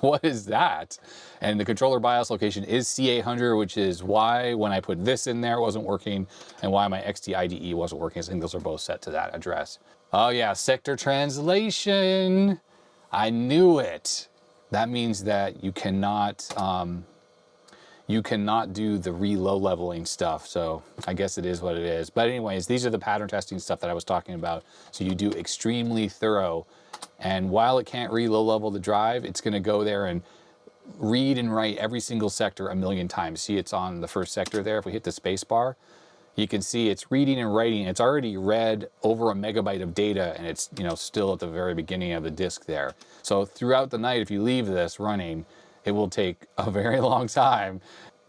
What is that? And the controller BIOS location is C800, which is why when I put this in there it wasn't working, and why my XT IDE wasn't working. I think those are both set to that address. Oh yeah, sector translation. I knew it. That means that you cannot do the re-low leveling stuff. So I guess it is what it is. But anyways, these are the pattern testing stuff that I was talking about. So you do extremely thorough. And while it can't re-low level the drive, it's gonna go there and read and write every single sector a million times. See, it's on the first sector there. If we hit the space bar, you can see it's reading and writing. It's already read over a megabyte of data, and it's, you know, still at the very beginning of the disk there. So throughout the night, if you leave this running, it will take a very long time,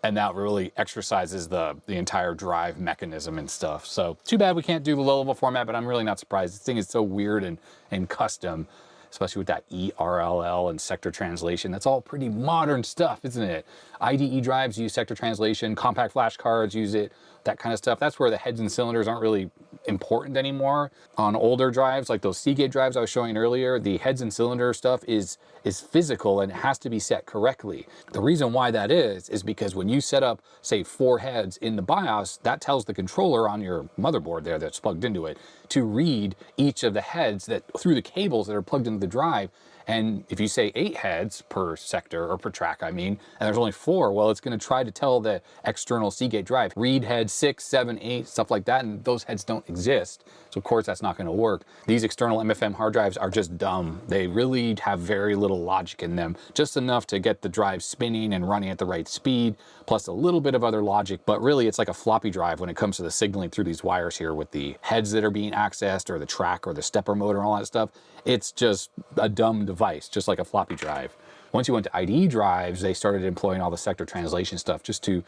and that really exercises the entire drive mechanism and stuff. So too bad we can't do the low-level format, but I'm really not surprised. This thing is so weird and custom. especially with that ERLL and sector translation. That's all pretty modern stuff, isn't it? IDE drives use sector translation, compact flash cards use it, that kind of stuff. That's where the heads and cylinders aren't really important anymore. On older drives, like those Seagate drives I was showing earlier, the heads and cylinder stuff is physical and it has to be set correctly. The reason why that is because when you set up, say, 4 heads in the BIOS, that tells the controller on your motherboard there that's plugged into it to read each of the heads that through the cables that are plugged into the drive. And if you say 8 heads per sector, or per track, I mean, and there's only 4, well, it's going to try to tell the external Seagate drive, read head 6, 7, 8, stuff like that, and those heads don't exist. So of course that's not going to work. These external MFM hard drives are just dumb. They really have very little logic in them, just enough to get the drive spinning and running at the right speed, plus a little bit of other logic, but really it's like a floppy drive when it comes to the signaling through these wires here with the heads that are being accessed, or the track, or the stepper motor, and all that stuff. It's just a dumb device, just like a floppy drive. Once you went to IDE drives, they started employing all the sector translation stuff just to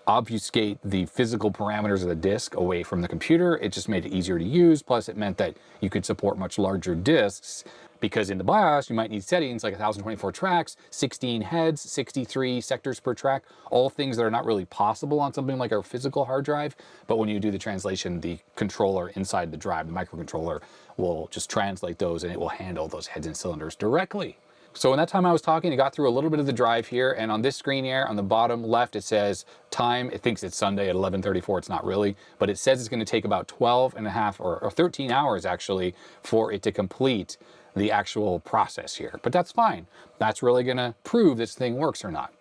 obfuscate the physical parameters of the disk away from the computer. It just made it easier to use. Plus it meant that you could support much larger disks, because in the BIOS, you might need settings like 1024 tracks, 16 heads, 63 sectors per track, all things that are not really possible on something like a physical hard drive. But when you do the translation, the controller inside the drive, the microcontroller, will just translate those and it will handle those heads and cylinders directly. So in that time I was talking, it got through a little bit of the drive here, and on this screen here, on the bottom left, it says time. It thinks it's Sunday at 11:34. It's not really, but it says it's going to take about 12 and a half or 13 hours actually for it to complete the actual process here. But that's fine. That's really going to prove this thing works or not.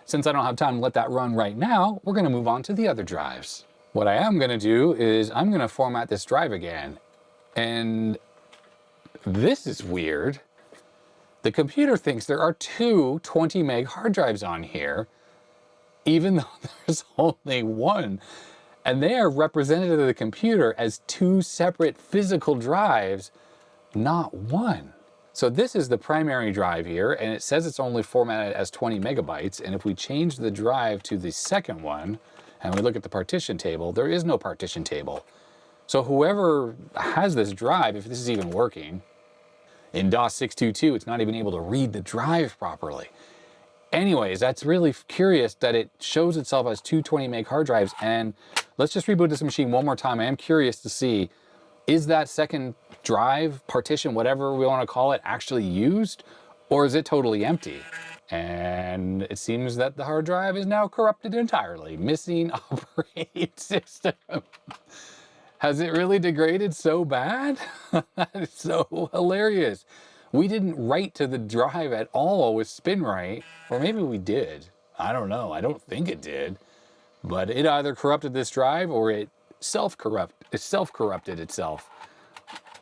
Since I don't have time to let that run right now, we're going to move on to the other drives. What I am going to do is I'm going to format this drive again. And this is weird. The computer thinks there are 2 20 meg hard drives on here, even though there's only one. And they are represented to the computer as 2 separate physical drives, not one. So this is the primary drive here, and it says it's only formatted as 20 megabytes. And if we change the drive to the second one, and we look at the partition table, there is no partition table. So whoever has this drive, if this is even working, in DOS 622, it's not even able to read the drive properly. Anyways, that's really curious that it shows itself as 2 20 meg hard drives. And let's just reboot this machine one more time. I am curious to see, is that second drive, partition, whatever we want to call it, actually used? Or is it totally empty? And it seems that the hard drive is now corrupted entirely. Missing operating system. Has it really degraded so bad? That is so hilarious. We didn't write to the drive at all with SpinWrite, or maybe we did. I don't know. I don't think it did. But it either corrupted this drive or it self-corrupted itself.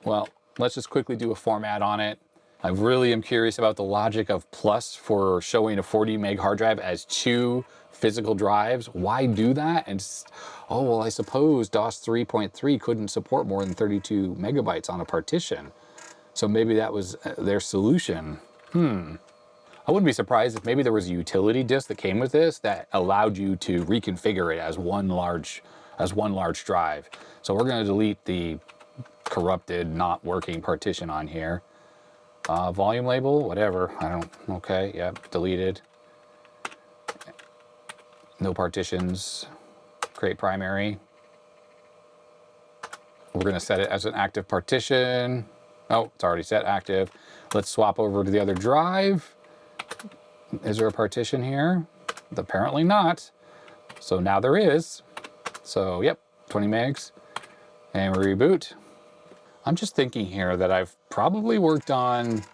Well, let's just quickly do a format on it. I really am curious about the logic of plus for showing a 40 meg hard drive as 2 physical drives. Why do that? And oh, well, I suppose DOS 3.3 couldn't support more than 32 megabytes on a partition. So maybe that was their solution. I wouldn't be surprised if maybe there was a utility disk that came with this that allowed you to reconfigure it as one large drive. So we're going to delete the corrupted, not working partition on here. Volume label, whatever. Okay, yep, deleted. No partitions. Create primary. We're going to set it as an active partition. Oh, it's already set active. Let's swap over to the other drive. Is there a partition here? Apparently not. So now there is. So, yep, 20 megs. And we reboot. I'm just thinking here that I've probably worked on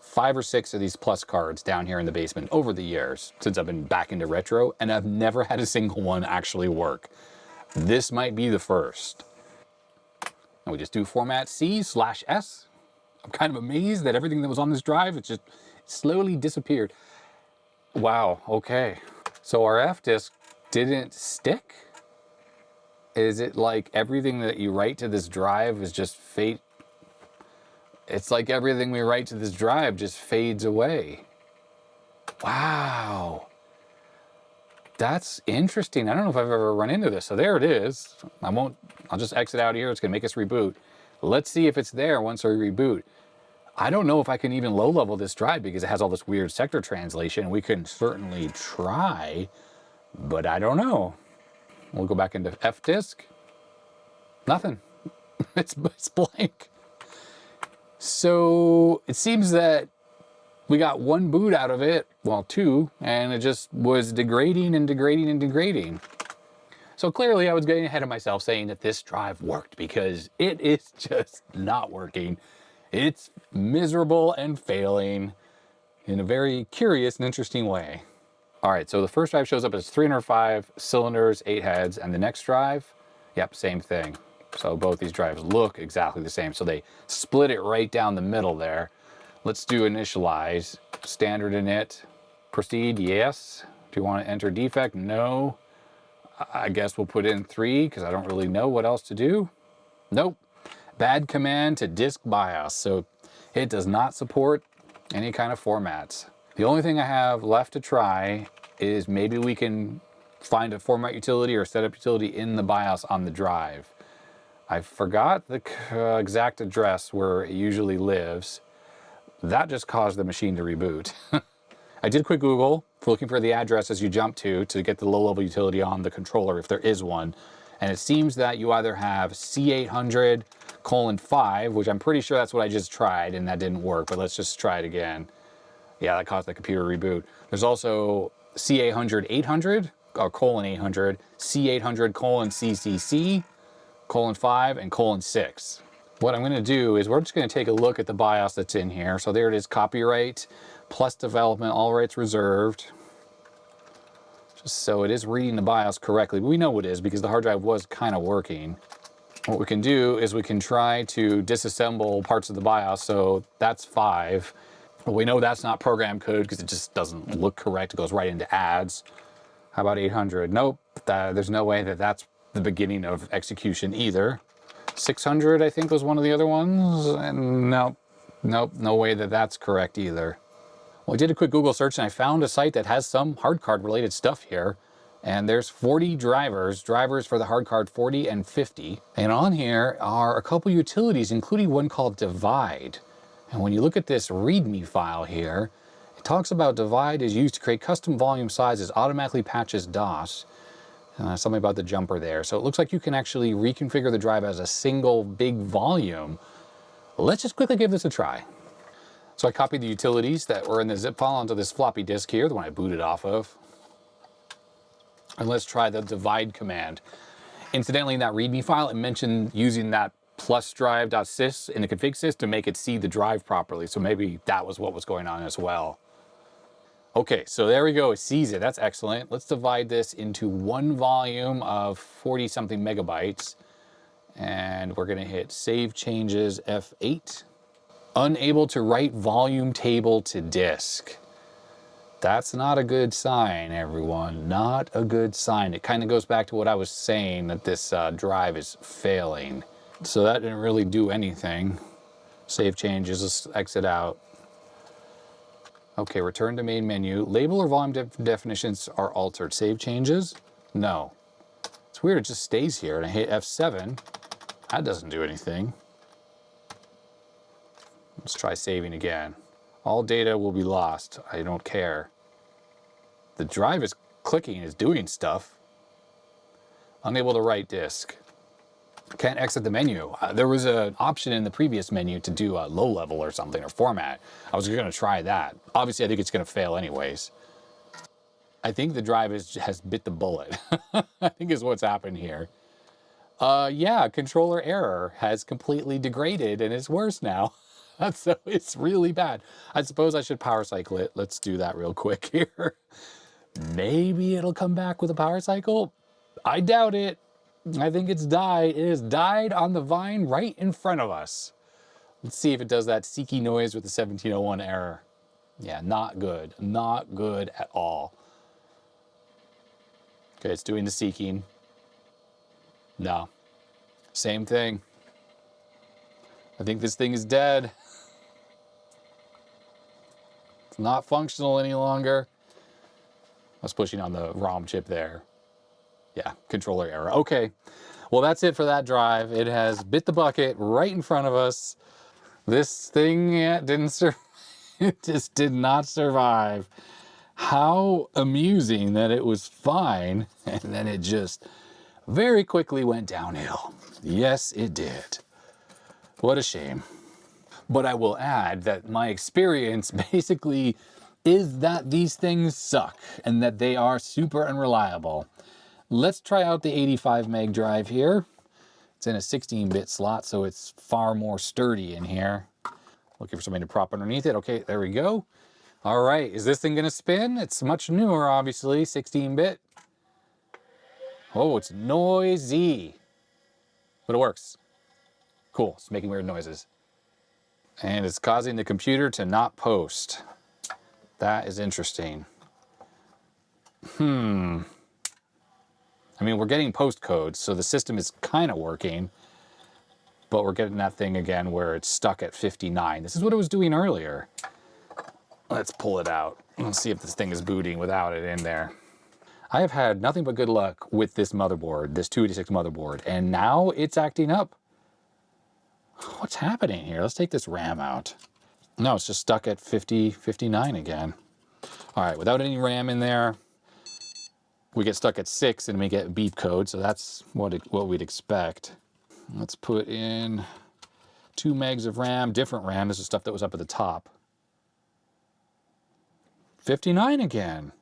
5 or 6 of these plus cards down here in the basement over the years since I've been back into retro, and I've never had a single one actually work. This might be the first. And we just do format C/S. I'm kind of amazed that everything that was on this drive, it just slowly disappeared. Wow, okay. So our F disk didn't stick? Is it like everything that you write to this drive is just fate? It's like everything we write to this drive just fades away. Wow. That's interesting. I don't know if I've ever run into this. So there it is. I'll just exit out here. It's gonna make us reboot. Let's see if it's there once we reboot. I don't know if I can even low level this drive because it has all this weird sector translation. We can certainly try, but I don't know. We'll go back into F disk. Nothing. It's blank. So it seems that we got one boot out of it, well, two, and it just was degrading and degrading and degrading. So clearly I was getting ahead of myself saying that this drive worked because it is just not working. It's miserable and failing in a very curious and interesting way. All right, so the first drive shows up as 305 cylinders, 8 heads, and the next drive, yep, same thing. So both these drives look exactly the same. So they split it right down the middle there. Let's do initialize, standard init, proceed, yes. Do you want to enter defect? No. I guess we'll put in 3 because I don't really know what else to do. Nope. Bad command to disk BIOS. So it does not support any kind of formats. The only thing I have left to try is maybe we can find a format utility or setup utility in the BIOS on the drive. I forgot the exact address where it usually lives. That just caused the machine to reboot. I did quick Google for looking for the address as you jump to get the low-level utility on the controller if there is one. And it seems that you either have C800:5, which I'm pretty sure that's what I just tried and that didn't work, but let's just try it again. Yeah, that caused the computer reboot. There's also C800:800 or :800, C800:CCC:5 and :6. What I'm going to do is we're just going to take a look at the BIOS that's in here. So there it is, copyright plus development, all rights reserved. Just so it is reading the BIOS correctly. But we know it is because the hard drive was kind of working. What we can do is we can try to disassemble parts of the BIOS. So that's 5. Well, we know that's not program code because it just doesn't look correct. It goes right into adds. How about 800? Nope, there's no way that that's the beginning of execution either. 600, I think, was one of the other ones. And nope, no way that that's correct either. Well, I did a quick Google search and I found a site that has some Hardcard related stuff here. And there's 40 drivers for the Hardcard 40 and 50. And on here are a couple utilities, including one called Divide. And when you look at this README file here, it talks about Divide is used to create custom volume sizes, automatically patches DOS. Something about the jumper there. So it looks like you can actually reconfigure the drive as a single big volume. Let's just quickly give this a try. So I copied the utilities that were in the zip file onto this floppy disk here, the one I booted off of. And let's try the divide command. Incidentally, in that README file, it mentioned using that plus drive.sys in the config sys to make it see the drive properly. So maybe that was what was going on as well. Okay, so there we go, it sees it, that's excellent. Let's divide this into one volume of 40-something megabytes. And we're gonna hit Save Changes F8. Unable to write volume table to disk. That's not a good sign, everyone, not a good sign. It kind of goes back to what I was saying, that this drive is failing. So that didn't really do anything. Save changes, let's exit out. Okay, return to main menu. Label or volume definitions are altered. Save changes? No. It's weird, it just stays here. And I hit F7. That doesn't do anything. Let's try saving again. All data will be lost. I don't care. The drive is clicking, is doing stuff. Unable to write disk. Can't exit the menu. There was an option in the previous menu to do a low level or something, or format. I was going to try that. Obviously, I think it's going to fail anyways. I think the drive has bit the bullet. I think is what's happened here. Yeah, controller error has completely degraded and it's worse now. So it's really bad. I suppose I should power cycle it. Let's do that real quick here. Maybe it'll come back with a power cycle. I doubt it. I think it's died. It has died on the vine right in front of us. Let's see if it does that seeky noise with the 1701 error. Yeah, not good. Not good at all. Okay, it's doing the seeking. No. Same thing. I think this thing is dead. It's not functional any longer. I was pushing on the ROM chip there. Yeah, controller error. Okay, well that's it for that drive. It has bit the bucket right in front of us. This thing didn't survive. It just did not survive. How amusing that it was fine, and then it just very quickly went downhill. Yes, it did. What a shame. But I will add that my experience basically is that these things suck and that they are super unreliable. Let's try out the 85 meg drive here. It's in a 16-bit slot, so it's far more sturdy in here. Looking for something to prop underneath it. Okay, there we go. All right, is this thing gonna spin? It's much newer, obviously, 16-bit. Oh, it's noisy, but it works. Cool, it's making weird noises. And it's causing the computer to not post. That is interesting. I mean, we're getting post codes, so the system is kind of working, but we're getting that thing again where it's stuck at 59. This is what it was doing earlier. Let's pull it out. Let's see if this thing is booting without it in there. I have had nothing but good luck with this motherboard, this 286 motherboard, and now it's acting up. What's happening here? Let's take this RAM out. No, it's just stuck at 50, 59 again. All right, without any RAM in there, we get stuck at 6 and we get beep code, so that's what we'd expect. Let's put in 2 megs of RAM, different RAM. This is stuff that was up at the top. 59 again.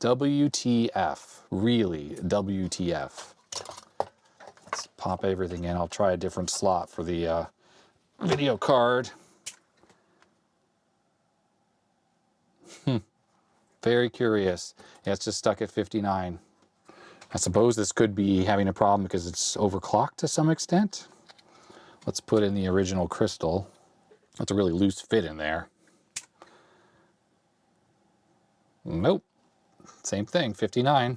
WTF, really, WTF. Let's pop everything in. I'll try a different slot for the video card. Very curious. Yeah, it's just stuck at 59. I suppose this could be having a problem because it's overclocked to some extent. Let's put in the original crystal. That's a really loose fit in there. Nope. Same thing, 59.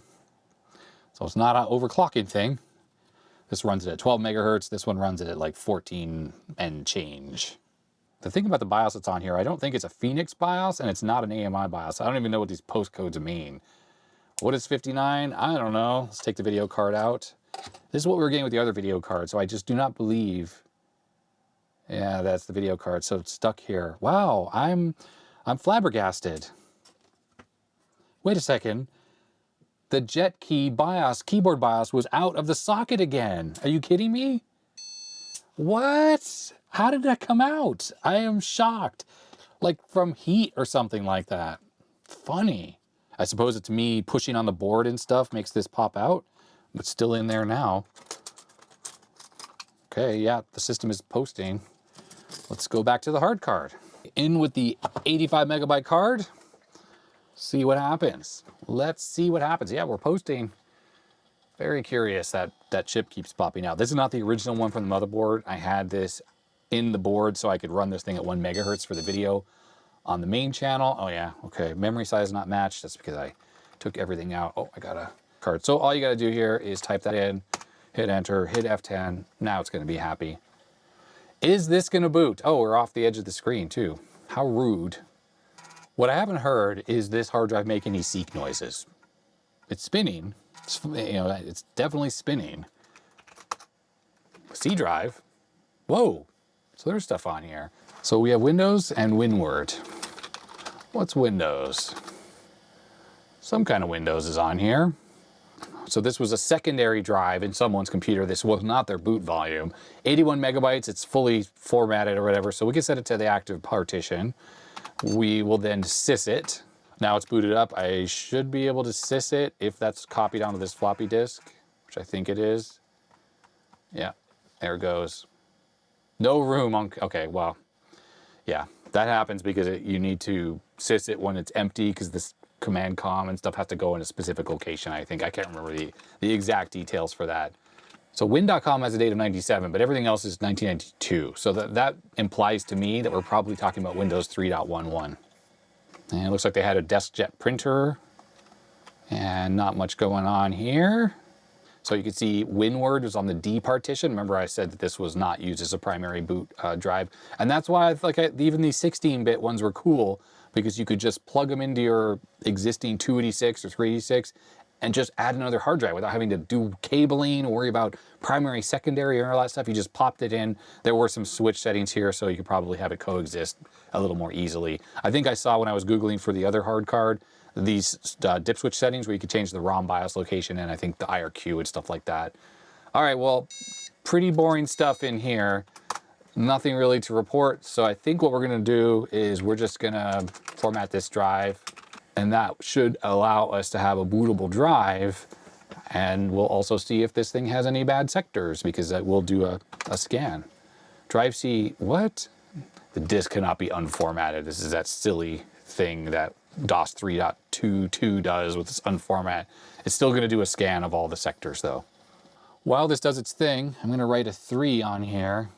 So it's not an overclocking thing. This runs it at 12 megahertz. This one runs it at like 14 and change. The thing about the BIOS that's on here, I don't think it's a Phoenix BIOS and it's not an AMI BIOS. I don't even know what these postcodes mean. What is 59? I don't know. Let's take the video card out. This is what we were getting with the other video card, so I just do not believe. Yeah, that's the video card. So it's stuck here. Wow, I'm flabbergasted. Wait a second. The Jet Key BIOS, keyboard BIOS, was out of the socket again. Are you kidding me? What? How did that come out? I am shocked. Like from heat or something like that. Funny. I suppose it's me pushing on the board and stuff makes this pop out, but still in there now. Okay, yeah, the system is posting. Let's go back to the hard card. In with the 85 megabyte card. See what happens. Let's see what happens. Yeah, we're posting. Very curious that that chip keeps popping out. This is not the original one from the motherboard. I had this in the board so I could run this thing at 1 megahertz for the video on the main channel. Oh yeah, okay. Memory size not matched. That's because I took everything out. Oh, I got a card. So all you gotta do here is type that in, hit enter, hit F10. Now it's gonna be happy. Is this gonna boot? Oh, we're off the edge of the screen too. How rude. What I haven't heard is this hard drive make any seek noises. It's spinning. It's, it's definitely spinning. C drive. Whoa. So there's stuff on here. So we have Windows and WinWord. What's Windows? Some kind of Windows is on here. So this was a secondary drive in someone's computer. This was not their boot volume. 81 megabytes, it's fully formatted or whatever. So we can set it to the active partition. We will then sys it. Now it's booted up. I should be able to sys it if that's copied onto this floppy disk, which I think it is. Yeah, there it goes. No room on, okay, well, yeah, that happens because you need to sys it when it's empty because this command com and stuff has to go in a specific location, I think. I can't remember the exact details for that. So win.com has a date of 97, but everything else is 1992. So that implies to me that we're probably talking about Windows 3.11. And it looks like they had a DeskJet printer and not much going on here. So you can see WinWord was on the D partition. Remember I said that this was not used as a primary boot drive. And that's why even these 16-bit ones were cool because you could just plug them into your existing 286 or 386 and just add another hard drive without having to do cabling, worry about primary, secondary, and all that stuff. You just popped it in. There were some switch settings here, so you could probably have it coexist a little more easily. I think I saw when I was Googling for the other hard card, these dip switch settings where you could change the ROM BIOS location and I think the IRQ and stuff like that. All right, well, pretty boring stuff in here. Nothing really to report. So I think what we're gonna do is we're just gonna format this drive, and that should allow us to have a bootable drive. And we'll also see if this thing has any bad sectors, because we'll do a scan. Drive C, what? The disk cannot be unformatted. This is that silly thing that DOS 3.22 does with this unformat. It's still gonna do a scan of all the sectors though. While this does its thing, I'm gonna write a 3 on here,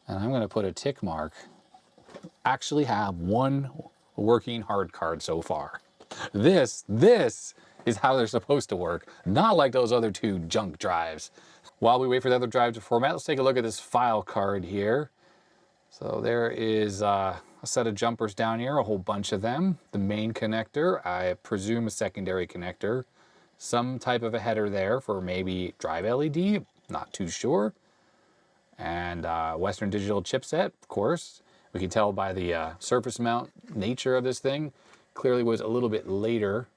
and I'm gonna put a tick mark. Actually have one working hard card so far. This is how they're supposed to work, not like those other 2 junk drives. While we wait for the other drive to format, let's take a look at this file card here. So there is a set of jumpers down here, a whole bunch of them. The main connector, I presume a secondary connector. Some type of a header there for maybe drive LED, not too sure. And Western Digital chipset, of course. We can tell by the surface mount nature of this thing. Clearly was a little bit later.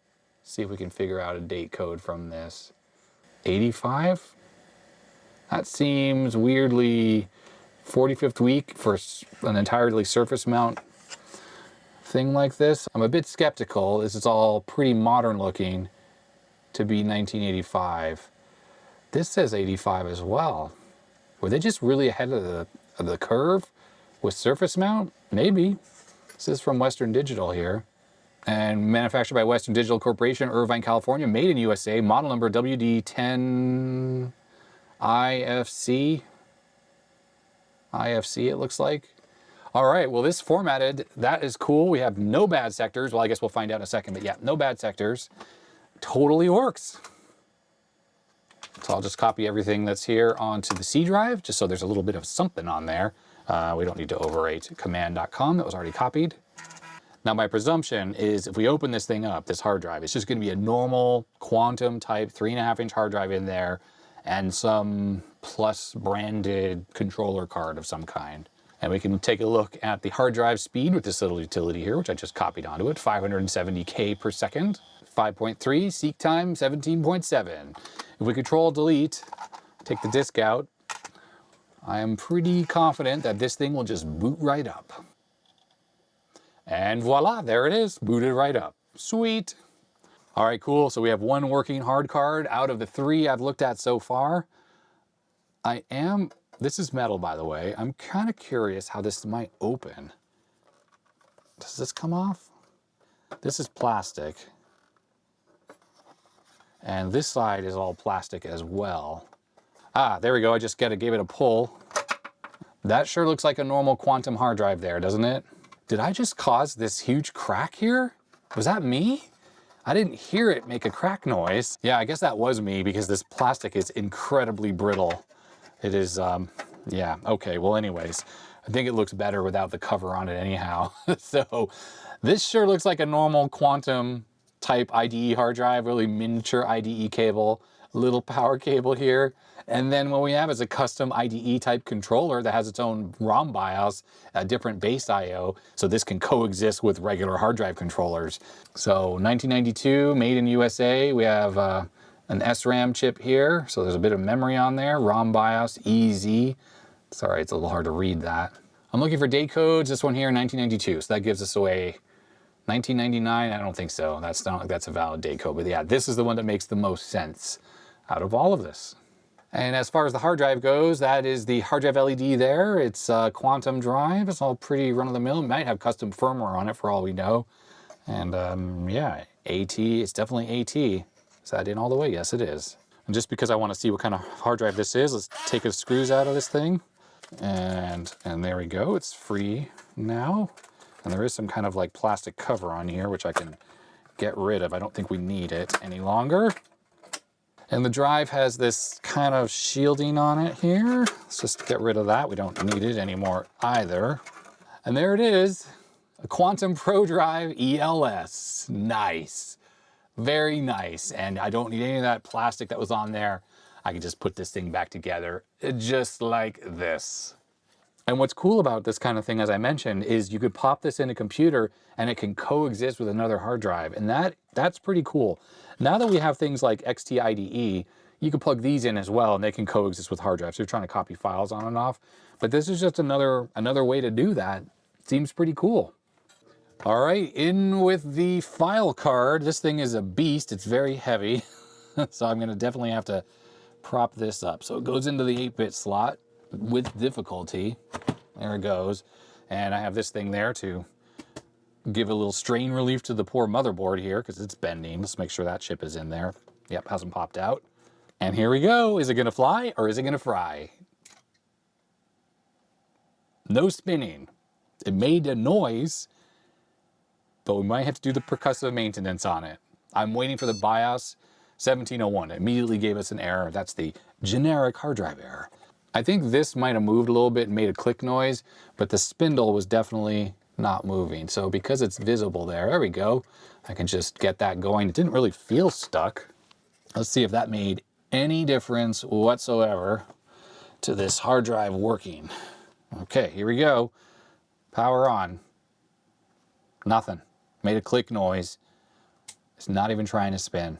See if we can figure out a date code from this. 85? That seems weirdly 45th week for an entirely surface mount thing like this. I'm a bit skeptical. This is all pretty modern looking to be 1985. This says 85 as well. Were they just really ahead of the curve with surface mount? Maybe. This is from Western Digital here. And manufactured by Western Digital Corporation, Irvine, California. Made in USA. Model number WD10 IFC. IFC it looks like. All right, well this formatted, that is cool. We have no bad sectors. Well, I guess we'll find out in a second, but yeah, no bad sectors. Totally works. So I'll just copy everything that's here onto the C drive, just so there's a little bit of something on there. We don't need to overwrite command.com, that was already copied. Now my presumption is if we open this thing up, this hard drive, it's just gonna be a normal quantum type 3.5-inch hard drive in there and some Plus branded controller card of some kind. And we can take a look at the hard drive speed with this little utility here, which I just copied onto it, 570K per second. 5.3, seek time 17.7. If we control delete, take the disk out, I am pretty confident that this thing will just boot right up. And voila, there it is, booted right up. Sweet. All right, cool. So we have one working hard card out of the 3 I've looked at so far. This is metal, by the way. I'm kind of curious how this might open. Does this come off? This is plastic. And this side is all plastic as well. Ah, there we go. I just gave it a pull. That sure looks like a normal quantum hard drive there, doesn't it? Did I just cause this huge crack here? Was that me? I didn't hear it make a crack noise. Yeah, I guess that was me because this plastic is incredibly brittle. It is, yeah, okay, well anyways, I think it looks better without the cover on it anyhow. So this sure looks like a normal quantum type IDE hard drive, really miniature IDE cable, little power cable here. And then what we have is a custom IDE type controller that has its own ROM BIOS, a different base IO, so this can coexist with regular hard drive controllers. So 1992, made in USA, we have an SRAM chip here, so there's a bit of memory on there, ROM BIOS EZ. Sorry, it's a little hard to read that. I'm looking for date codes, this one here, 1992, so that gives us away 1999, I don't think so. That's not like that's a valid date code, but yeah, this is the one that makes the most sense out of all of this. And as far as the hard drive goes, that is the hard drive LED there. It's a quantum drive. It's all pretty run-of-the-mill. It might have custom firmware on it for all we know. And yeah, AT, it's definitely AT. Is that in all the way? Yes, it is. And just because I want to see what kind of hard drive this is, let's take the screws out of this thing. And there we go, it's free now. And there is some kind of like plastic cover on here, which I can get rid of. I don't think we need it any longer. And the drive has this kind of shielding on it here. Let's just get rid of that. We don't need it anymore either. And there it is, a Quantum Pro Drive ELS. Nice. Very nice. And I don't need any of that plastic that was on there. I can just put this thing back together just like this. And what's cool about this kind of thing, as I mentioned, is you could pop this in a computer and it can coexist with another hard drive. And that's pretty cool. Now that we have things like XT-IDE, you can plug these in as well and they can coexist with hard drives. So you're trying to copy files on and off. But this is just another way to do that. Seems pretty cool. All right, in with the Filecard. This thing is a beast. It's very heavy. So I'm going to definitely have to prop this up. So it goes into the 8-bit slot with difficulty. There it goes. And I have this thing there to give a little strain relief to the poor motherboard here because it's bending. Let's make sure that chip is in there. Yep, hasn't popped out. And here we go. Is it going to fly or is it going to fry? No spinning. It made a noise, but we might have to do the percussive maintenance on it. I'm waiting for the BIOS 1701. It immediately gave us an error. That's the generic hard drive error. I think this might have moved a little bit and made a click noise, but the spindle was definitely not moving. So because it's visible there we go. I can just get that going. It didn't really feel stuck. Let's see if that made any difference whatsoever to this hard drive working. Okay, here we go. Power on. Nothing. Made a click noise. It's not even trying to spin.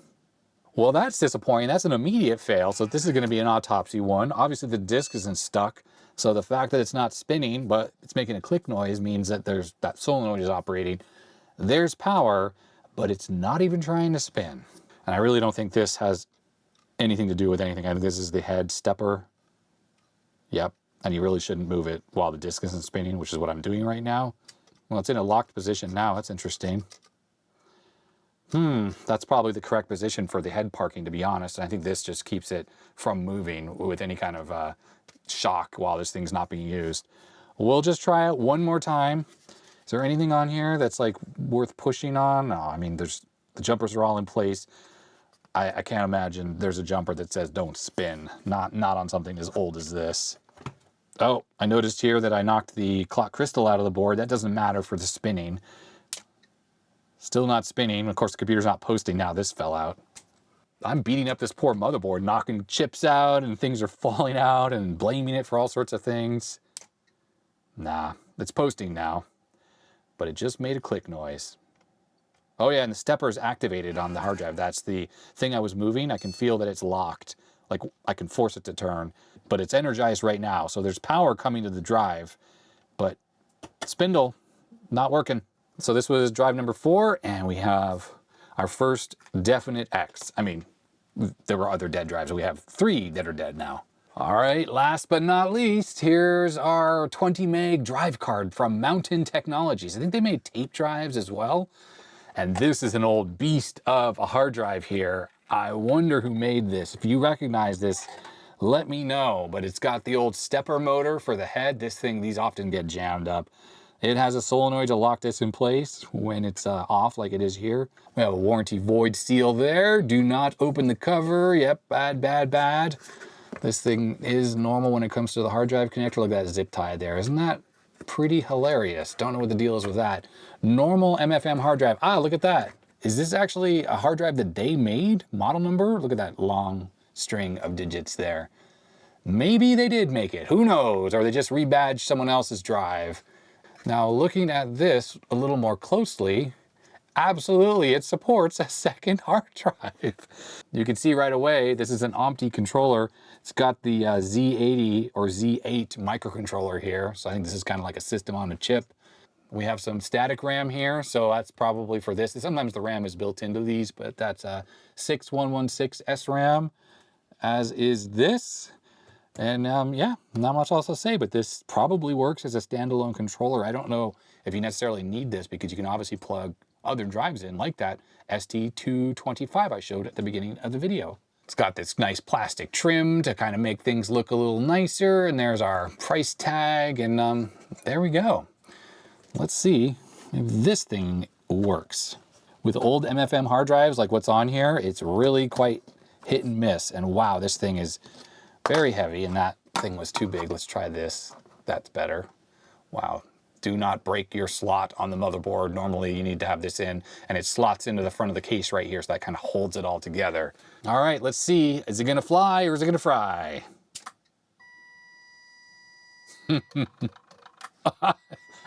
Well, that's disappointing. That's an immediate fail. So this is going to be an autopsy one. Obviously, the disk isn't stuck. So the fact that it's not spinning, but it's making a click noise means that that solenoid is operating. There's power, but it's not even trying to spin. And I really don't think this has anything to do with anything. I think this is the head stepper. Yep. And you really shouldn't move it while the disk isn't spinning, which is what I'm doing right now. Well, it's in a locked position now. That's interesting. That's probably the correct position for the head parking, to be honest. And I think this just keeps it from moving with any kind of shock while this thing's not being used. We'll just try it one more time. Is there anything on here that's like worth pushing on? No, I mean, the jumpers are all in place. I can't imagine there's a jumper that says don't spin. Not on something as old as this. Oh, I noticed here that I knocked the clock crystal out of the board. That doesn't matter for the spinning. Still not spinning. Of course, the computer's not posting now. This fell out. I'm beating up this poor motherboard, knocking chips out and things are falling out and blaming it for all sorts of things. Nah, it's posting now, but it just made a click noise. Oh yeah, and the stepper is activated on the hard drive. That's the thing I was moving. I can feel that it's locked. Like I can force it to turn, but it's energized right now. So there's power coming to the drive, but spindle not working. So this was drive number 4, and we have our first definite X. I mean, there were other dead drives. We have 3 that are dead now. All right, last but not least, here's our 20 meg drive card from Mountain Technologies. I think they made tape drives as well. And this is an old beast of a hard drive here. I wonder who made this. If you recognize this, let me know. But it's got the old stepper motor for the head. These often get jammed up. It has a solenoid to lock this in place when it's off like it is here. We have a warranty void seal there. Do not open the cover. Yep, bad, bad, bad. This thing is normal when it comes to the hard drive connector. Look at that zip tie there. Isn't that pretty hilarious? Don't know what the deal is with that. Normal MFM hard drive. Ah, look at that. Is this actually a hard drive that they made? Model number? Look at that long string of digits there. Maybe they did make it. Who knows? Or they just rebadged someone else's drive. Now, looking at this a little more closely, absolutely, it supports a second hard drive. You can see right away, this is an Omni controller. It's got the Z80 or Z8 microcontroller here. So I think this is kind of like a system on a chip. We have some static RAM here, so that's probably for this. Sometimes the RAM is built into these, but that's a 6116 SRAM, as is this. And yeah, not much else to say, but this probably works as a standalone controller. I don't know if you necessarily need this because you can obviously plug other drives in like that ST225 I showed at the beginning of the video. It's got this nice plastic trim to kind of make things look a little nicer. And there's our price tag. And there we go. Let's see if this thing works. With old MFM hard drives like what's on here, it's really quite hit and miss. And wow, this thing is very heavy, and that thing was too big. Let's try this. That's better. Wow, Do not break your slot on the motherboard. Normally you need to have this in, and it slots into the front of the case right here, so that kind of holds it all together. All right, let's see. Is it gonna fly or is it gonna fry?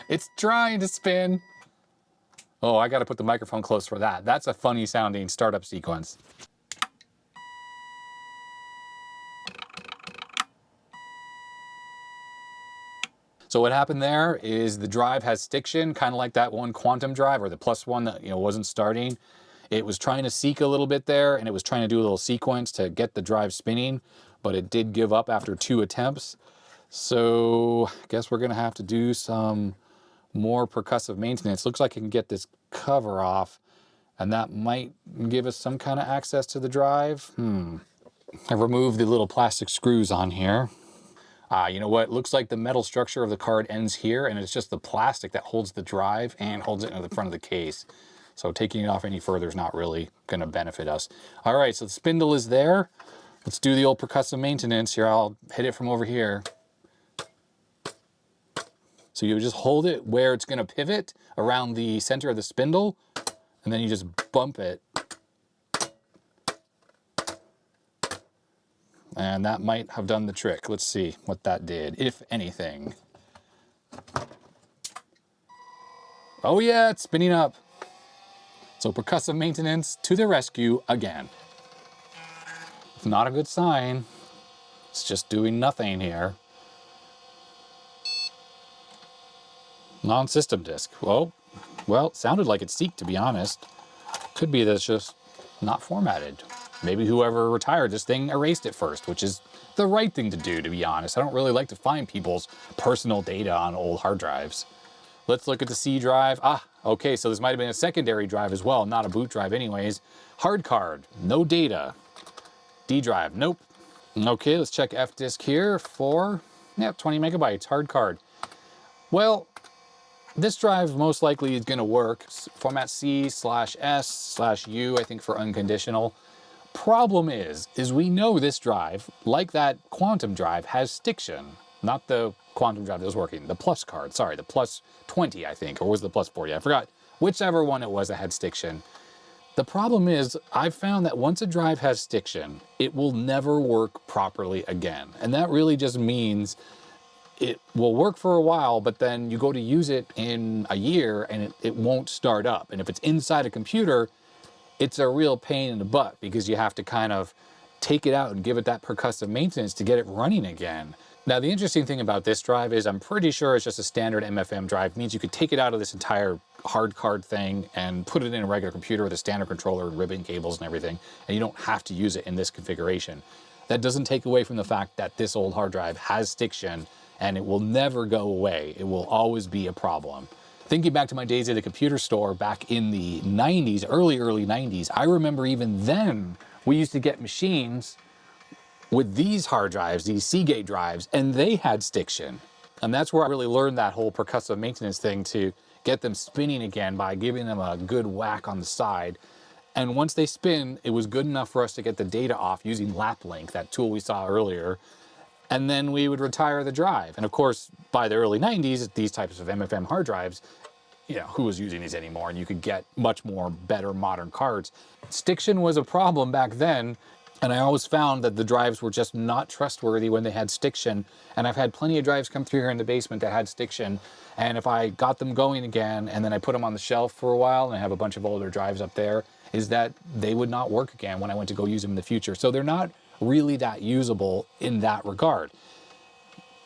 It's trying to spin. Oh, I gotta put the microphone close for that. That's a funny sounding startup sequence. So what happened there is the drive has stiction, kind of like that one quantum drive or the plus one that wasn't starting. It was trying to seek a little bit there, and it was trying to do a little sequence to get the drive spinning, but it did give up after 2 attempts. So I guess we're gonna have to do some more percussive maintenance. Looks like I can get this cover off, and that might give us some kind of access to the drive. I removed the little plastic screws on here. You know what? Looks like the metal structure of the card ends here, and it's just the plastic that holds the drive and holds it into the front of the case. So taking it off any further is not really going to benefit us. All right, so the spindle is there. Let's do the old percussive maintenance here. I'll hit it from over here. So you just hold it where it's going to pivot around the center of the spindle, and then you just bump it. And that might have done the trick. Let's see what that did, if anything. Oh yeah, it's spinning up. So percussive maintenance to the rescue again. It's not a good sign. It's just doing nothing here. Non-system disk. Well, it sounded like it seeked, to be honest. Could be that it's just not formatted. Maybe whoever retired this thing erased it first, which is the right thing to do, to be honest. I don't really like to find people's personal data on old hard drives. Let's look at the C drive. Okay, so this might have been a secondary drive as well, not a boot drive anyways. Hardcard, no data. D drive, nope. Okay, let's check F disk here for, 20 megabytes, hardcard. Well, this drive most likely is gonna work. Format C/S/U, I think for unconditional. Problem is we know this drive, like that quantum drive, has stiction. Not the quantum drive that was working, the plus card, sorry, the plus 20, I think, or was the plus 40? I forgot. Whichever one it was that had stiction. The problem is, I've found that once a drive has stiction, it will never work properly again. And that really just means it will work for a while, but then you go to use it in a year and it won't start up. And if it's inside a computer, it's a real pain in the butt because you have to kind of take it out and give it that percussive maintenance to get it running again. Now, the interesting thing about this drive is I'm pretty sure it's just a standard MFM drive. It means you could take it out of this entire hard card thing and put it in a regular computer with a standard controller and ribbon cables and everything, and you don't have to use it in this configuration. That doesn't take away from the fact that this old hard drive has stiction and it will never go away. It will always be a problem. Thinking back to my days at a computer store back in the 90s, early 90s, I remember even then we used to get machines with these hard drives, these Seagate drives, and they had stiction. And that's where I really learned that whole percussive maintenance thing, to get them spinning again by giving them a good whack on the side. And once they spin, it was good enough for us to get the data off using lap link, that tool we saw earlier. And then we would retire the drive. And of course, by the early 90s, these types of MFM hard drives, who was using these anymore? And you could get much more better modern cards. Stiction was a problem back then. And I always found that the drives were just not trustworthy when they had stiction. And I've had plenty of drives come through here in the basement that had stiction. And if I got them going again, and then I put them on the shelf for a while, and I have a bunch of older drives up there, is that they would not work again when I went to go use them in the future. So they're not really that usable in that regard.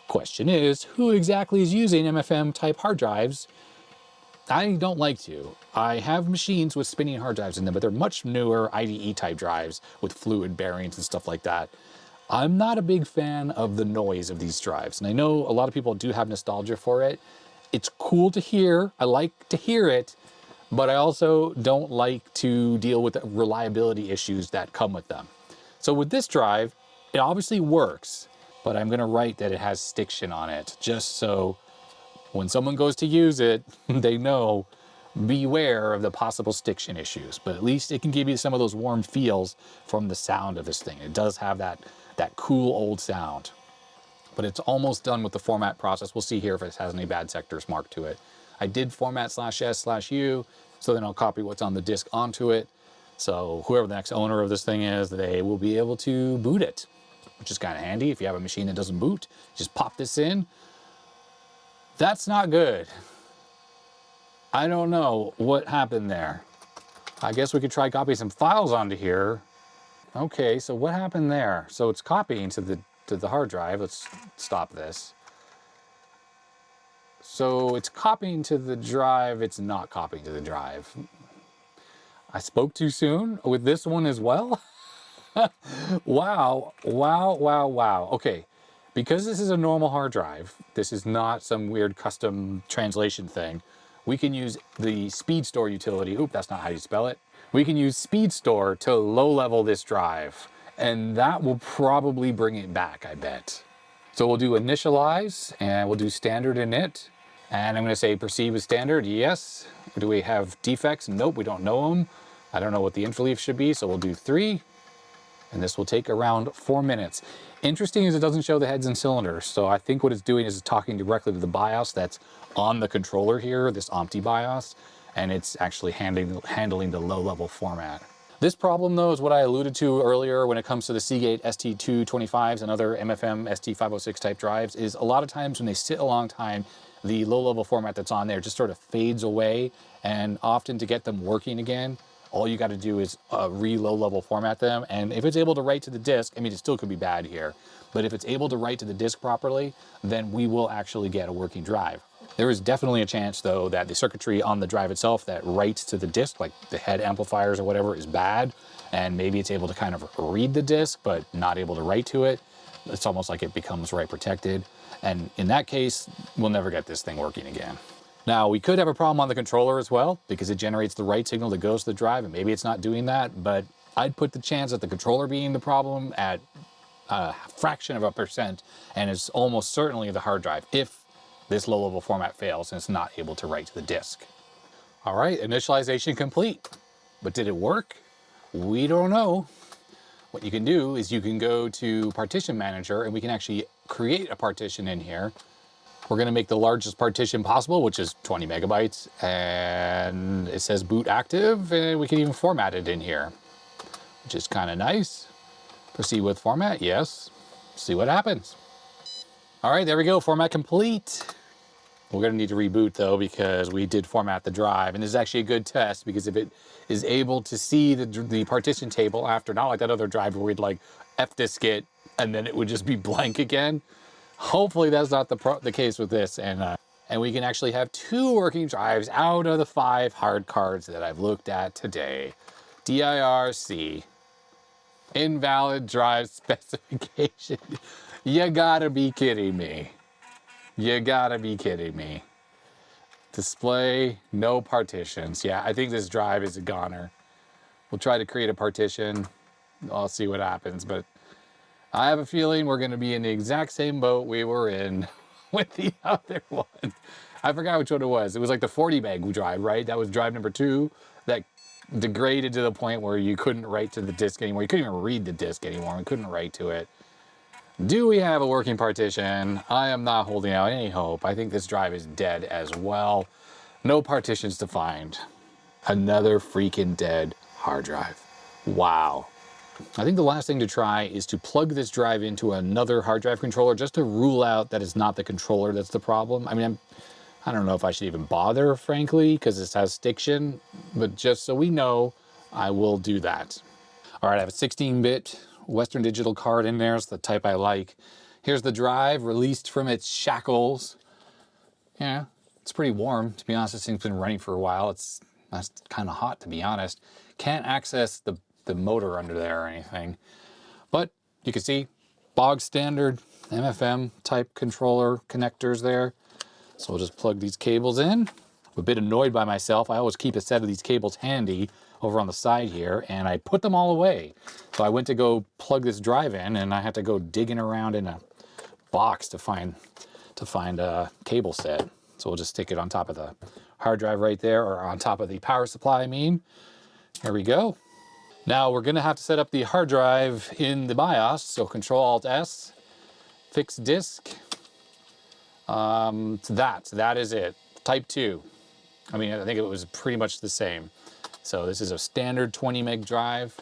Question is, who exactly is using MFM type hard drives? I don't like to. I have machines with spinning hard drives in them, but they're much newer IDE type drives with fluid bearings and stuff like that. I'm not a big fan of the noise of these drives, and I know a lot of people do have nostalgia for it. It's cool to hear, I like to hear it, but I also don't like to deal with the reliability issues that come with them. So with this drive, it obviously works, but I'm gonna write that it has stiction on it, just so when someone goes to use it, they know, beware of the possible stiction issues. But at least it can give you some of those warm feels from the sound of this thing. It does have that cool old sound. but it's almost done with the format process. We'll see here if it has any bad sectors marked to it. I did format /S/U, so then I'll copy what's on the disk onto it. So whoever the next owner of this thing is, they will be able to boot it, which is kind of handy. If you have a machine that doesn't boot, just pop this in. That's not good. I don't know what happened there. I guess we could try copying some files onto here. Okay, so what happened there? So it's copying to the hard drive. Let's stop this. So it's copying to the drive. It's not copying to the drive. I spoke too soon with this one as well. Wow, wow, wow, wow. Okay, because this is a normal hard drive, this is not some weird custom translation thing. We can use the speed store utility. Oop, that's not how you spell it. We can use speed store to low level this drive, and that will probably bring it back, I bet. So we'll do initialize, and we'll do standard init. And I'm gonna say proceed with standard, yes. Do we have defects? Nope, we don't know them. I don't know what the interleaf should be, so we'll do 3. And this will take around 4 minutes. Interesting is it doesn't show the heads and cylinders. So I think what it's doing is it's talking directly to the BIOS that's on the controller here, this Omti BIOS, and it's actually handling the low level format. This problem though is what I alluded to earlier when it comes to the Seagate ST225s and other MFM ST506 type drives, is a lot of times when they sit a long time, the low level format that's on there just sort of fades away, and often to get them working again, all you got to do is low level format them. And if it's able to write to the disk, I mean, it still could be bad here, but if it's able to write to the disk properly, then we will actually get a working drive. There is definitely a chance though that the circuitry on the drive itself that writes to the disk, like the head amplifiers or whatever, is bad. And maybe it's able to kind of read the disk, but not able to write to it. It's almost like it becomes write protected. And in that case, we'll never get this thing working again. Now, we could have a problem on the controller as well, because it generates the write signal that goes to the drive, and maybe it's not doing that, but I'd put the chance of the controller being the problem at a fraction of a percent, and it's almost certainly the hard drive if this low-level format fails and it's not able to write to the disk. All right, initialization complete. But did it work? We don't know. What you can do is you can go to Partition Manager, and we can actually create a partition in here. We're gonna make the largest partition possible, which is 20 megabytes, and it says boot active, and we can even format it in here, which is kind of nice. Proceed with format, yes. See what happens. All right, there we go, format complete. We're gonna need to reboot though, because we did format the drive, and this is actually a good test, because if it is able to see the partition table after, not like that other drive where we'd like fdisk it, and then it would just be blank again. Hopefully that's not the case with this, and we can actually have 2 working drives out of the 5 hard cards that I've looked at today. DIRC, invalid drive specification. You gotta be kidding me. You gotta be kidding me. Display, no partitions. Yeah, I think this drive is a goner. We'll try to create a partition. I'll see what happens, but I have a feeling we're gonna be in the exact same boat we were in with the other one. I forgot which one it was. It was like the 40 meg drive, right? That was drive number 2 that degraded to the point where you couldn't write to the disk anymore. You couldn't even read the disk anymore. We couldn't write to it. Do we have a working partition? I am not holding out any hope. I think this drive is dead as well. No partitions to find. Another freaking dead hard drive. Wow. I think the last thing to try is to plug this drive into another hard drive controller just to rule out that it's not the controller that's the problem. I mean, I don't know if I should even bother, frankly, because this has stiction, but just so we know, I will do that. All right, I have a 16-bit Western Digital card in there. It's the type I like. Here's the drive released from its shackles. Yeah, it's pretty warm, to be honest. This thing's been running for a while. It's kind of hot, to be honest. Can't access the motor under there or anything. But you can see bog standard MFM type controller connectors there. So we'll just plug these cables in. I'm a bit annoyed by myself. I always keep a set of these cables handy over on the side here, and I put them all away. So I went to go plug this drive in, and I had to go digging around in a box to find a cable set. So we'll just stick it on top of the hard drive right there, or on top of the power supply, I mean. There we go. Now we're gonna have to set up the hard drive in the BIOS, so Control-Alt-S, fixed disk. That is it. Type 2. I mean, I think it was pretty much the same. So this is a standard 20 meg drive.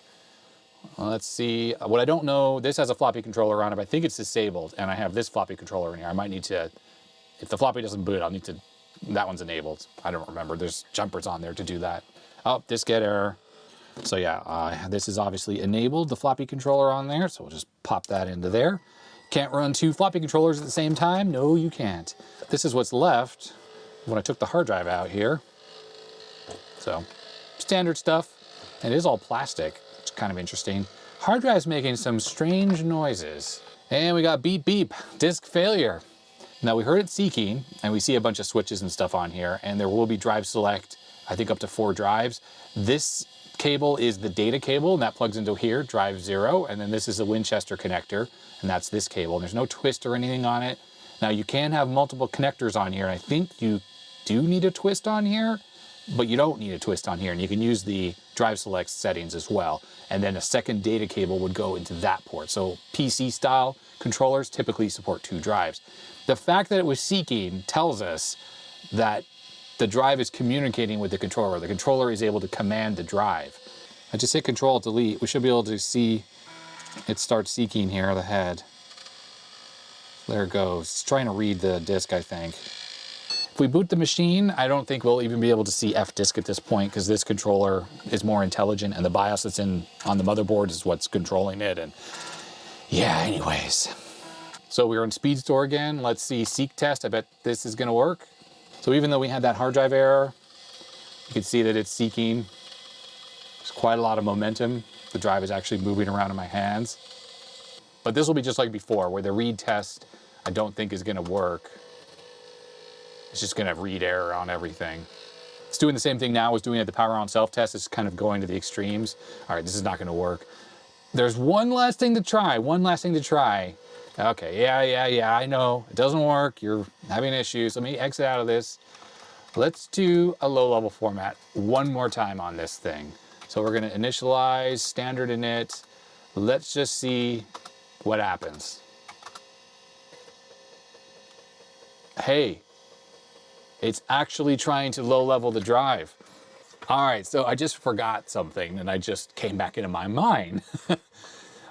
Let's see. What I don't know, this has a floppy controller on it, but I think it's disabled, and I have this floppy controller in here. I might need to, if the floppy doesn't boot, I'll need to, that one's enabled. I don't remember. There's jumpers on there to do that. Oh, diskette error. So yeah, this is obviously enabled, the floppy controller on there, so we'll just pop that into there. Can't run 2 floppy controllers at the same time? No, you can't. This is what's left when I took the hard drive out here. So, standard stuff. And it is all plastic. It's kind of interesting. Hard drive's making some strange noises. And we got beep beep, disk failure. Now we heard it seeking, and we see a bunch of switches and stuff on here, and there will be drive select, I think up to 4 drives. This cable is the data cable, and that plugs into here, drive 0, and then this is the Winchester connector, and that's this cable. And there's no twist or anything on it. Now you can have multiple connectors on here, and I think you do need a twist on here, but you don't need a twist on here, and you can use the drive select settings as well. And then a second data cable would go into that port. So PC style controllers typically support 2 drives. The fact that it was seeking tells us that the drive is communicating with the controller. The controller is able to command the drive. I just hit Control Delete. We should be able to see it start seeking here, the head. There it goes. It's trying to read the disk, I think. If we boot the machine, I don't think we'll even be able to see F-disk at this point, because this controller is more intelligent, and the BIOS that's on the motherboard is what's controlling it. And yeah, anyways. So we're in Speed Store again. Let's see seek test. I bet this is gonna work. So even though we had that hard drive error, you can see that it's seeking. There's quite a lot of momentum. The drive is actually moving around in my hands. But this will be just like before, where the read test I don't think is gonna work. It's just gonna read error on everything. It's doing the same thing now. It's doing at the power on self test. It's kind of going to the extremes. All right, this is not gonna work. There's one last thing to try, Okay, yeah, I know. It doesn't work. You're having issues. Let me exit out of this. Let's do a low-level format one more time on this thing. So we're gonna initialize standard init. Let's just see what happens. Hey, it's actually trying to low-level the drive. All right, so I just forgot something, and I just came back into my mind.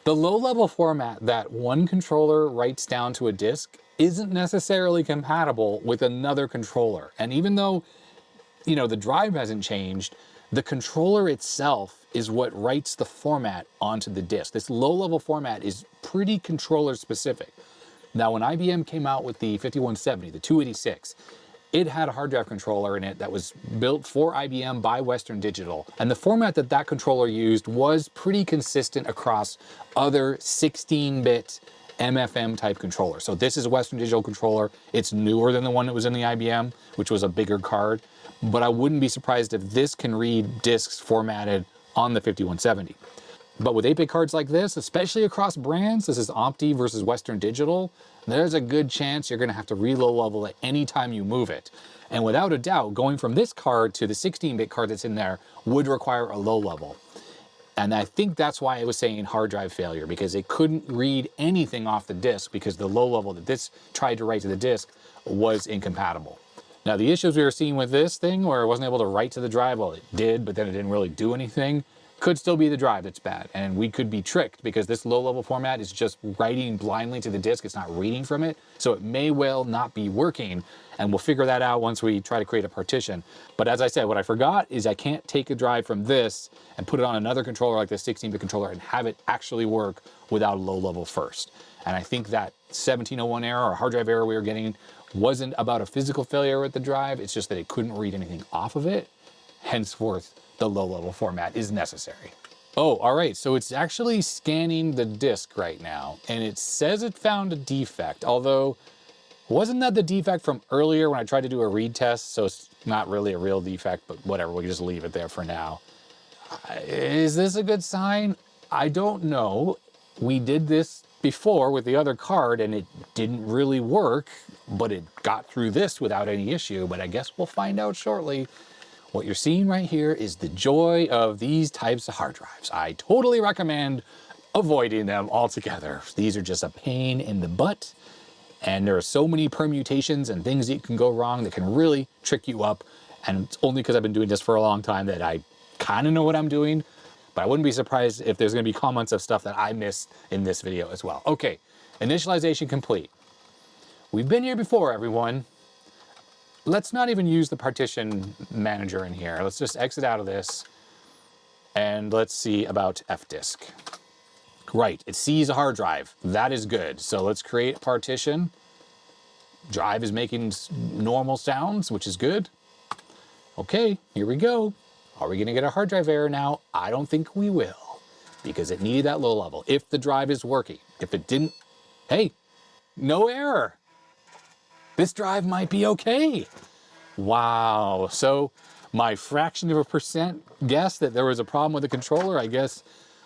The low-level format that one controller writes down to a disk isn't necessarily compatible with another controller. And even though, you know, the drive hasn't changed, the controller itself is what writes the format onto the disk. This low-level format is pretty controller specific. Now, when IBM came out with the 5170, the 286, it had a hard drive controller in it that was built for IBM by Western Digital. And the format that that controller used was pretty consistent across other 16-bit MFM type controllers. So this is a Western Digital controller. It's newer than the one that was in the IBM, which was a bigger card. But I wouldn't be surprised if this can read disks formatted on the 5170. But with 8-bit cards like this, especially across brands, this is Opti versus Western Digital, there's a good chance you're gonna have to reload level it anytime you move it. And without a doubt, going from this card to the 16-bit card that's in there would require a low level. And I think that's why I was saying hard drive failure, because it couldn't read anything off the disk because the low level that this tried to write to the disk was incompatible. Now the issues we were seeing with this thing where it wasn't able to write to the drive, well it did, but then it didn't really do anything, could still be the drive that's bad. And we could be tricked because this low level format is just writing blindly to the disk. It's not reading from it. So it may well not be working. And we'll figure that out once we try to create a partition. But as I said, what I forgot is I can't take a drive from this and put it on another controller like this 16-bit controller and have it actually work without a low level first. And I think that 1701 error or hard drive error we were getting wasn't about a physical failure with the drive. It's just that it couldn't read anything off of it. Henceforth, the low-level format is necessary. Oh, all right, so it's actually scanning the disk right now, and it says it found a defect, although wasn't that the defect from earlier when I tried to do a read test? So it's not really a real defect, but whatever, we can just leave it there for now. Is this a good sign? I don't know. We did this before with the other card, and it didn't really work, but it got through this without any issue, but I guess we'll find out shortly. What you're seeing right here is the joy of these types of hard drives. I totally recommend avoiding them altogether. These are just a pain in the butt. And there are so many permutations and things that can go wrong that can really trick you up. And it's only because I've been doing this for a long time that I kind of know what I'm doing. But I wouldn't be surprised if there's going to be comments of stuff that I missed in this video as well. Okay, initialization complete. We've been here before, everyone. Let's not even use the partition manager in here. Let's just exit out of this. And let's see about fdisk. Right, it sees a hard drive. That is good. So let's create a partition. Drive is making normal sounds, which is good. Okay, here we go. Are we gonna get a hard drive error now? I don't think we will, because it needed that low level. If the drive is working, if it didn't, hey, no error. This drive might be okay. Wow, so my fraction of a percent guess that there was a problem with the controller, I guess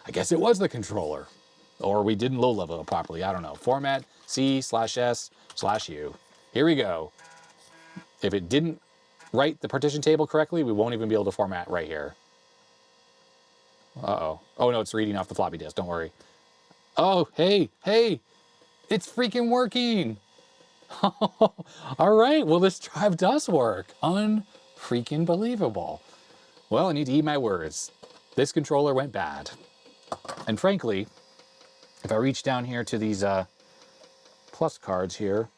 it was the controller. Or we didn't low level it properly, I don't know. Format C/S/U. Here we go. If it didn't write the partition table correctly, we won't even be able to format right here. Uh-oh. Oh no, it's reading off the floppy disk, don't worry. Oh, hey, it's freaking working. All right, well this drive does work. Unfreaking believable. Well, I need to eat my words. This controller went bad. And frankly, if I reach down here to these plus cards here,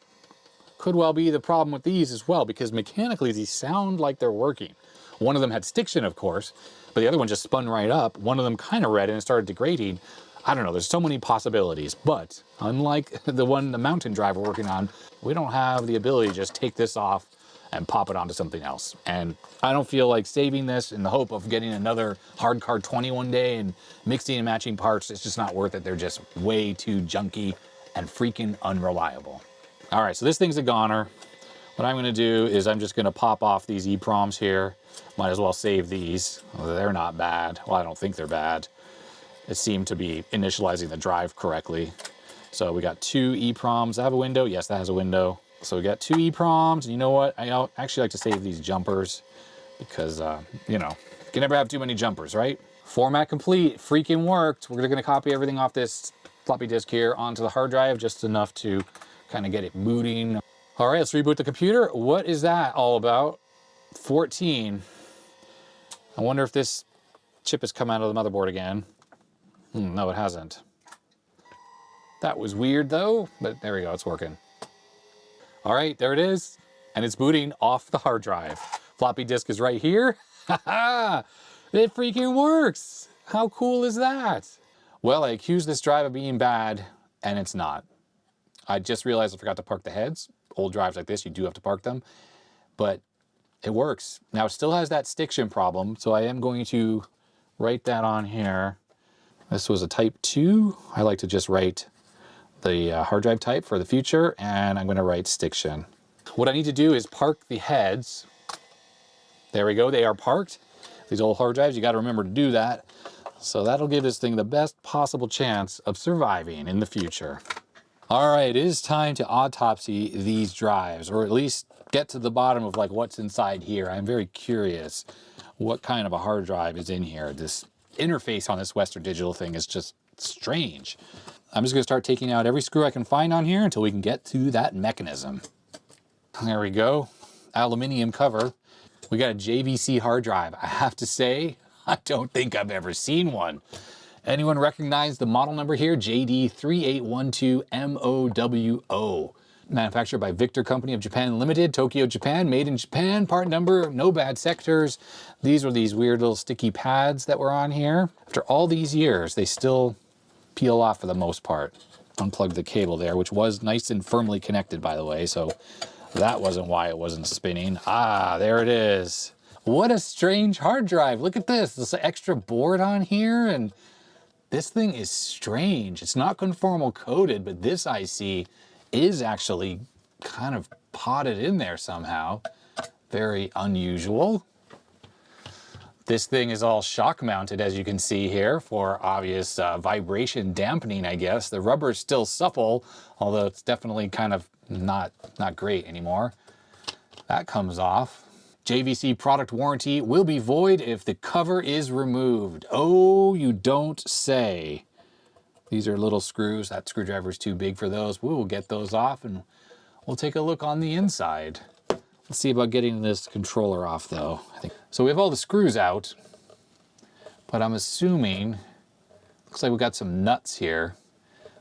could well be the problem with these as well, because mechanically these sound like they're working. One of them had stiction, of course, but the other one just spun right up. One of them kind of read and it started degrading. I don't know, there's so many possibilities, but unlike the mountain drive we're working on, we don't have the ability to just take this off and pop it onto something else. And I don't feel like saving this in the hope of getting another Hardcard 20 one day and mixing and matching parts. It's just not worth it. They're just way too junky and freaking unreliable. All right, so this thing's a goner. What I'm gonna do is I'm just gonna pop off these EPROMs here. Might as well save these. Well, they're not bad. Well, I don't think they're bad. It seemed to be initializing the drive correctly. So we got 2 EPROMs. Does that have a window? Yes, that has a window. So we got 2 EPROMs, and you know what? I actually like to save these jumpers because, you know, you can never have too many jumpers, right? Format complete, freaking worked. We're gonna copy everything off this floppy disk here onto the hard drive, just enough to kind of get it booting. All right, let's reboot the computer. What is that all about? 14. I wonder if this chip has come out of the motherboard again. No, it hasn't. That was weird though, but there we go, it's working. All right, there it is. And it's booting off the hard drive. Floppy disk is right here. Haha, it freaking works. How cool is that? Well, I accused this drive of being bad and it's not. I just realized I forgot to park the heads. Old drives like this, you do have to park them, but it works. Now it still has that stiction problem, so I am going to write that on here. This was a type 2. I like to just write the hard drive type for the future, and I'm gonna write stiction. What I need to do is park the heads. There we go, they are parked. These old hard drives, you gotta remember to do that. So that'll give this thing the best possible chance of surviving in the future. All right, it is time to autopsy these drives, or at least get to the bottom of like what's inside here. I'm very curious what kind of a hard drive is in here. This interface on this Western Digital thing is just strange. I'm just gonna start taking out every screw I can find on here until we can get to that mechanism. There we go, aluminum cover. We got a JVC hard drive. I have to say, I don't think I've ever seen one. Anyone recognize the model number here? JD3812MOWO. Manufactured by Victor Company of Japan Limited, Tokyo, Japan. Made in Japan, part number, no bad sectors. These were these weird little sticky pads that were on here. After all these years, they still peel off for the most part. Unplugged the cable there, which was nice and firmly connected, by the way, so that wasn't why it wasn't spinning. Ah, there it is. What a strange hard drive. Look at this. There's an extra board on here, and this thing is strange. It's not conformal coded, but this IC is actually kind of potted in there somehow. Very unusual. This thing is all shock mounted, as you can see here, for obvious vibration dampening, I guess. The rubber is still supple, although it's definitely kind of not great anymore. That comes off. JVC product warranty will be void if the cover is removed. Oh, you don't say. These are little screws. That screwdriver is too big for those. We will get those off and we'll take a look on the inside. Let's see about getting this controller off though. So we have all the screws out, but I'm assuming, looks like we got some nuts here.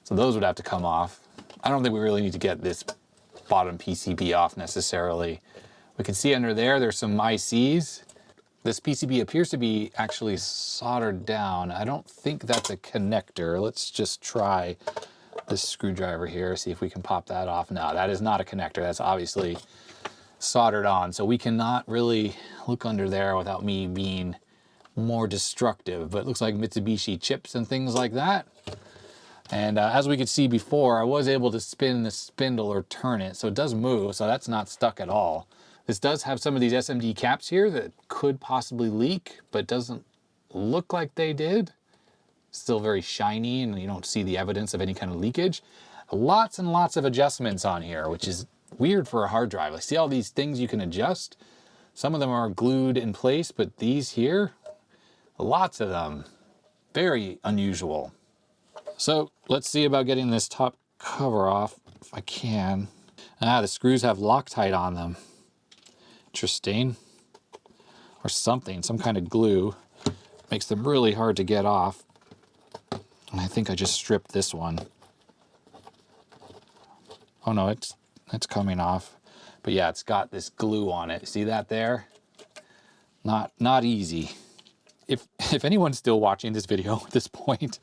So those would have to come off. I don't think we really need to get this bottom PCB off necessarily. We can see under there, there's some ICs. This PCB appears to be actually soldered down. I don't think that's a connector. Let's just try this screwdriver here, see if we can pop that off. No, that is not a connector. That's obviously soldered on. So we cannot really look under there without me being more destructive. But it looks like Mitsubishi chips and things like that. And as we could see before, I was able to spin the spindle or turn it. So it does move, so that's not stuck at all. This does have some of these SMD caps here that could possibly leak, but doesn't look like they did. Still very shiny and you don't see the evidence of any kind of leakage. Lots and lots of adjustments on here, which is weird for a hard drive. I see all these things you can adjust. Some of them are glued in place, but these here, lots of them. Very unusual. So let's see about getting this top cover off if I can. Ah, the screws have Loctite on them. Interesting. Or something, some kind of glue. Makes them really hard to get off. And I think I just stripped this one. Oh no, it's coming off. But yeah, it's got this glue on it. See that there? Not easy. If anyone's still watching this video at this point,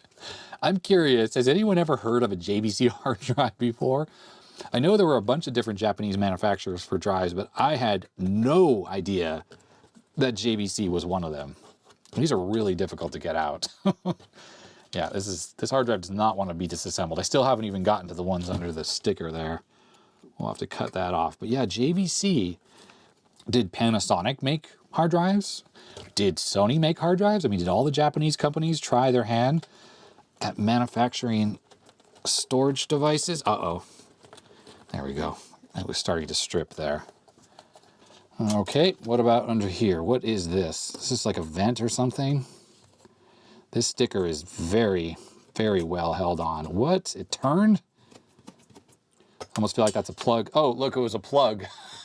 I'm curious, has anyone ever heard of a JVC hard drive before? I know there were a bunch of different Japanese manufacturers for drives, but I had no idea that JVC was one of them. These are really difficult to get out. Yeah, this hard drive does not want to be disassembled. I still haven't even gotten to the ones under the sticker there. We'll have to cut that off. But yeah, JVC. Did Panasonic make hard drives? Did Sony make hard drives? I mean, did all the Japanese companies try their hand at manufacturing storage devices? Uh-oh. There we go. It was starting to strip there. Okay, what about under here? What is this? Is this like a vent or something? This sticker is very, very well held on. What? It turned? Almost feel like that's a plug. Oh, look, it was a plug.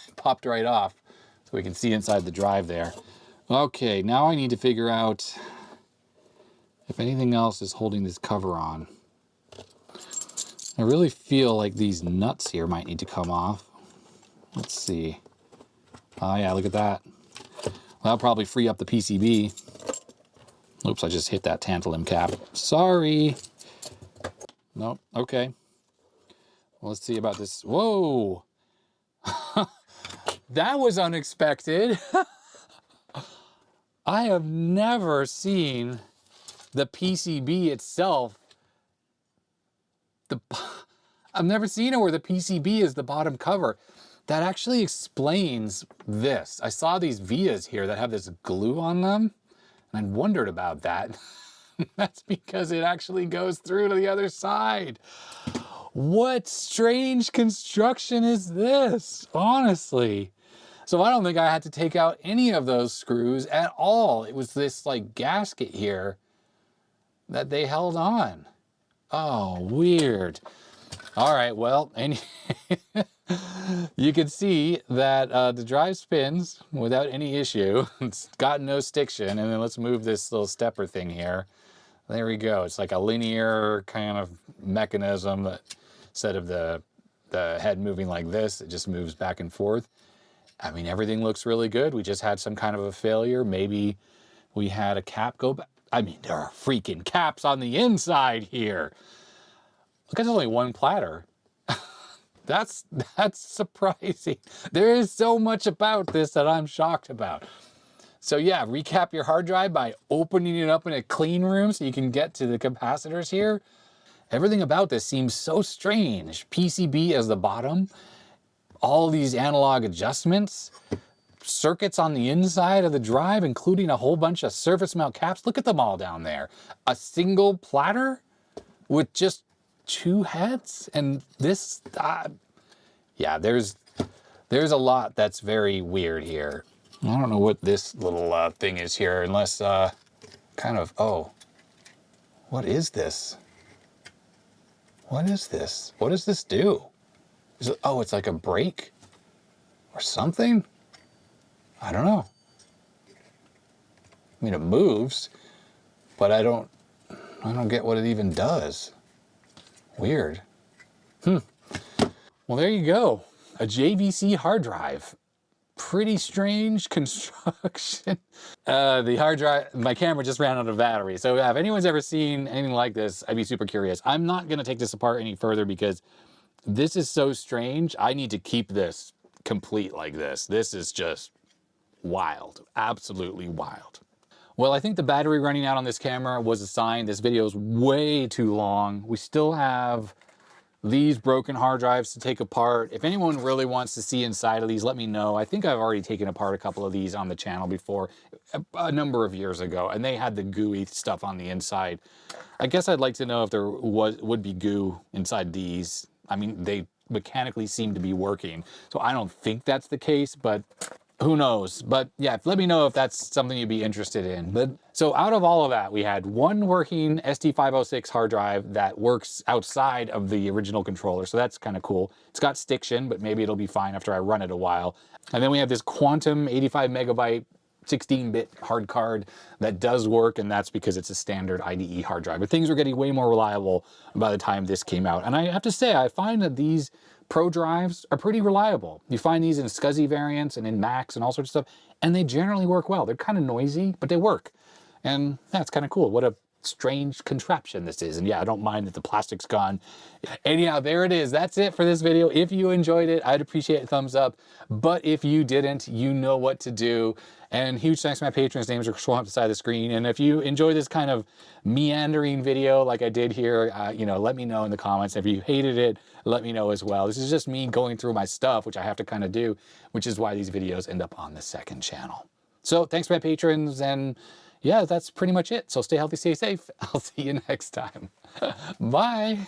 It popped right off. So we can see inside the drive there. Okay, now I need to figure out if anything else is holding this cover on. I really feel like these nuts here might need to come off. Let's see. Oh yeah, look at that. Well, that'll probably free up the PCB. Oops, I just hit that tantalum cap. Sorry. Nope, okay. Well, let's see about this. Whoa! That was unexpected. I have never seen the PCB itself. I've never seen it where the PCB is the bottom cover. That actually explains this. I saw these vias here that have this glue on them, and I wondered about that. That's because it actually goes through to the other side. What strange construction is this, honestly? So I don't think I had to take out any of those screws at all. It was this like gasket here that they held on. Oh, weird. All right, well, and you can see that the drive spins without any issue. It's got no stiction. And then let's move this little stepper thing here. There we go. It's like a linear kind of mechanism that instead of the head moving like this, it just moves back and forth. I mean, everything looks really good. We just had some kind of a failure. Maybe we had a cap go back. I mean, there are freaking caps on the inside here. Look, there's only one platter. That's surprising. There is so much about this that I'm shocked about. So yeah, recap your hard drive by opening it up in a clean room so you can get to the capacitors here. Everything about this seems so strange. PCB as the bottom, all these analog adjustments, circuits on the inside of the drive, including a whole bunch of surface mount caps. Look at them all down there. A single platter with just two heads, and this, yeah, there's a lot that's very weird here. I don't know what this little thing is here, unless kind of, oh, what is this? What is this? What does this do? Is it, oh, it's like a brake or something? I don't know. I mean, it moves, but I don't get what it even does. Weird. Well, there you go. A JVC hard drive. Pretty strange construction. The hard drive, my camera just ran out of battery. So if anyone's ever seen anything like this, I'd be super curious. I'm not gonna take this apart any further because this is so strange. I need to keep this complete like this. This is just wild, absolutely wild. Well, I think the battery running out on this camera was a sign. This video is way too long. We still have these broken hard drives to take apart. If anyone really wants to see inside of these, let me know. I think I've already taken apart a couple of these on the channel before, a number of years ago, and they had the gooey stuff on the inside. I guess I'd like to know if there would be goo inside these. I mean, they mechanically seem to be working, so I don't think that's the case, but who knows? But yeah, let me know if that's something you'd be interested in. But so out of all of that, we had one working ST506 hard drive that works outside of the original controller. So that's kind of cool. It's got stiction, but maybe it'll be fine after I run it a while. And then we have this Quantum 85 megabyte 16-bit hard card that does work, and that's because it's a standard IDE hard drive. But things were getting way more reliable by the time this came out. And I have to say, I find that these Pro drives are pretty reliable. You find these in SCSI variants and in Macs and all sorts of stuff, and they generally work well. They're kind of noisy, but they work. And that's kind of cool. What a strange contraption this is. And yeah, I don't mind that the plastic's gone. Anyhow, there it is. That's it for this video. If you enjoyed it, I'd appreciate a thumbs up. But if you didn't, you know what to do. And huge thanks to my patrons. Names are scrolling up the side of the screen. And if you enjoy this kind of meandering video like I did here, you know, let me know in the comments. If you hated it, let me know as well. This is just me going through my stuff, which I have to kind of do, which is why these videos end up on the second channel. So thanks to my patrons, and yeah, that's pretty much it. So stay healthy, stay safe. I'll see you next time. Bye.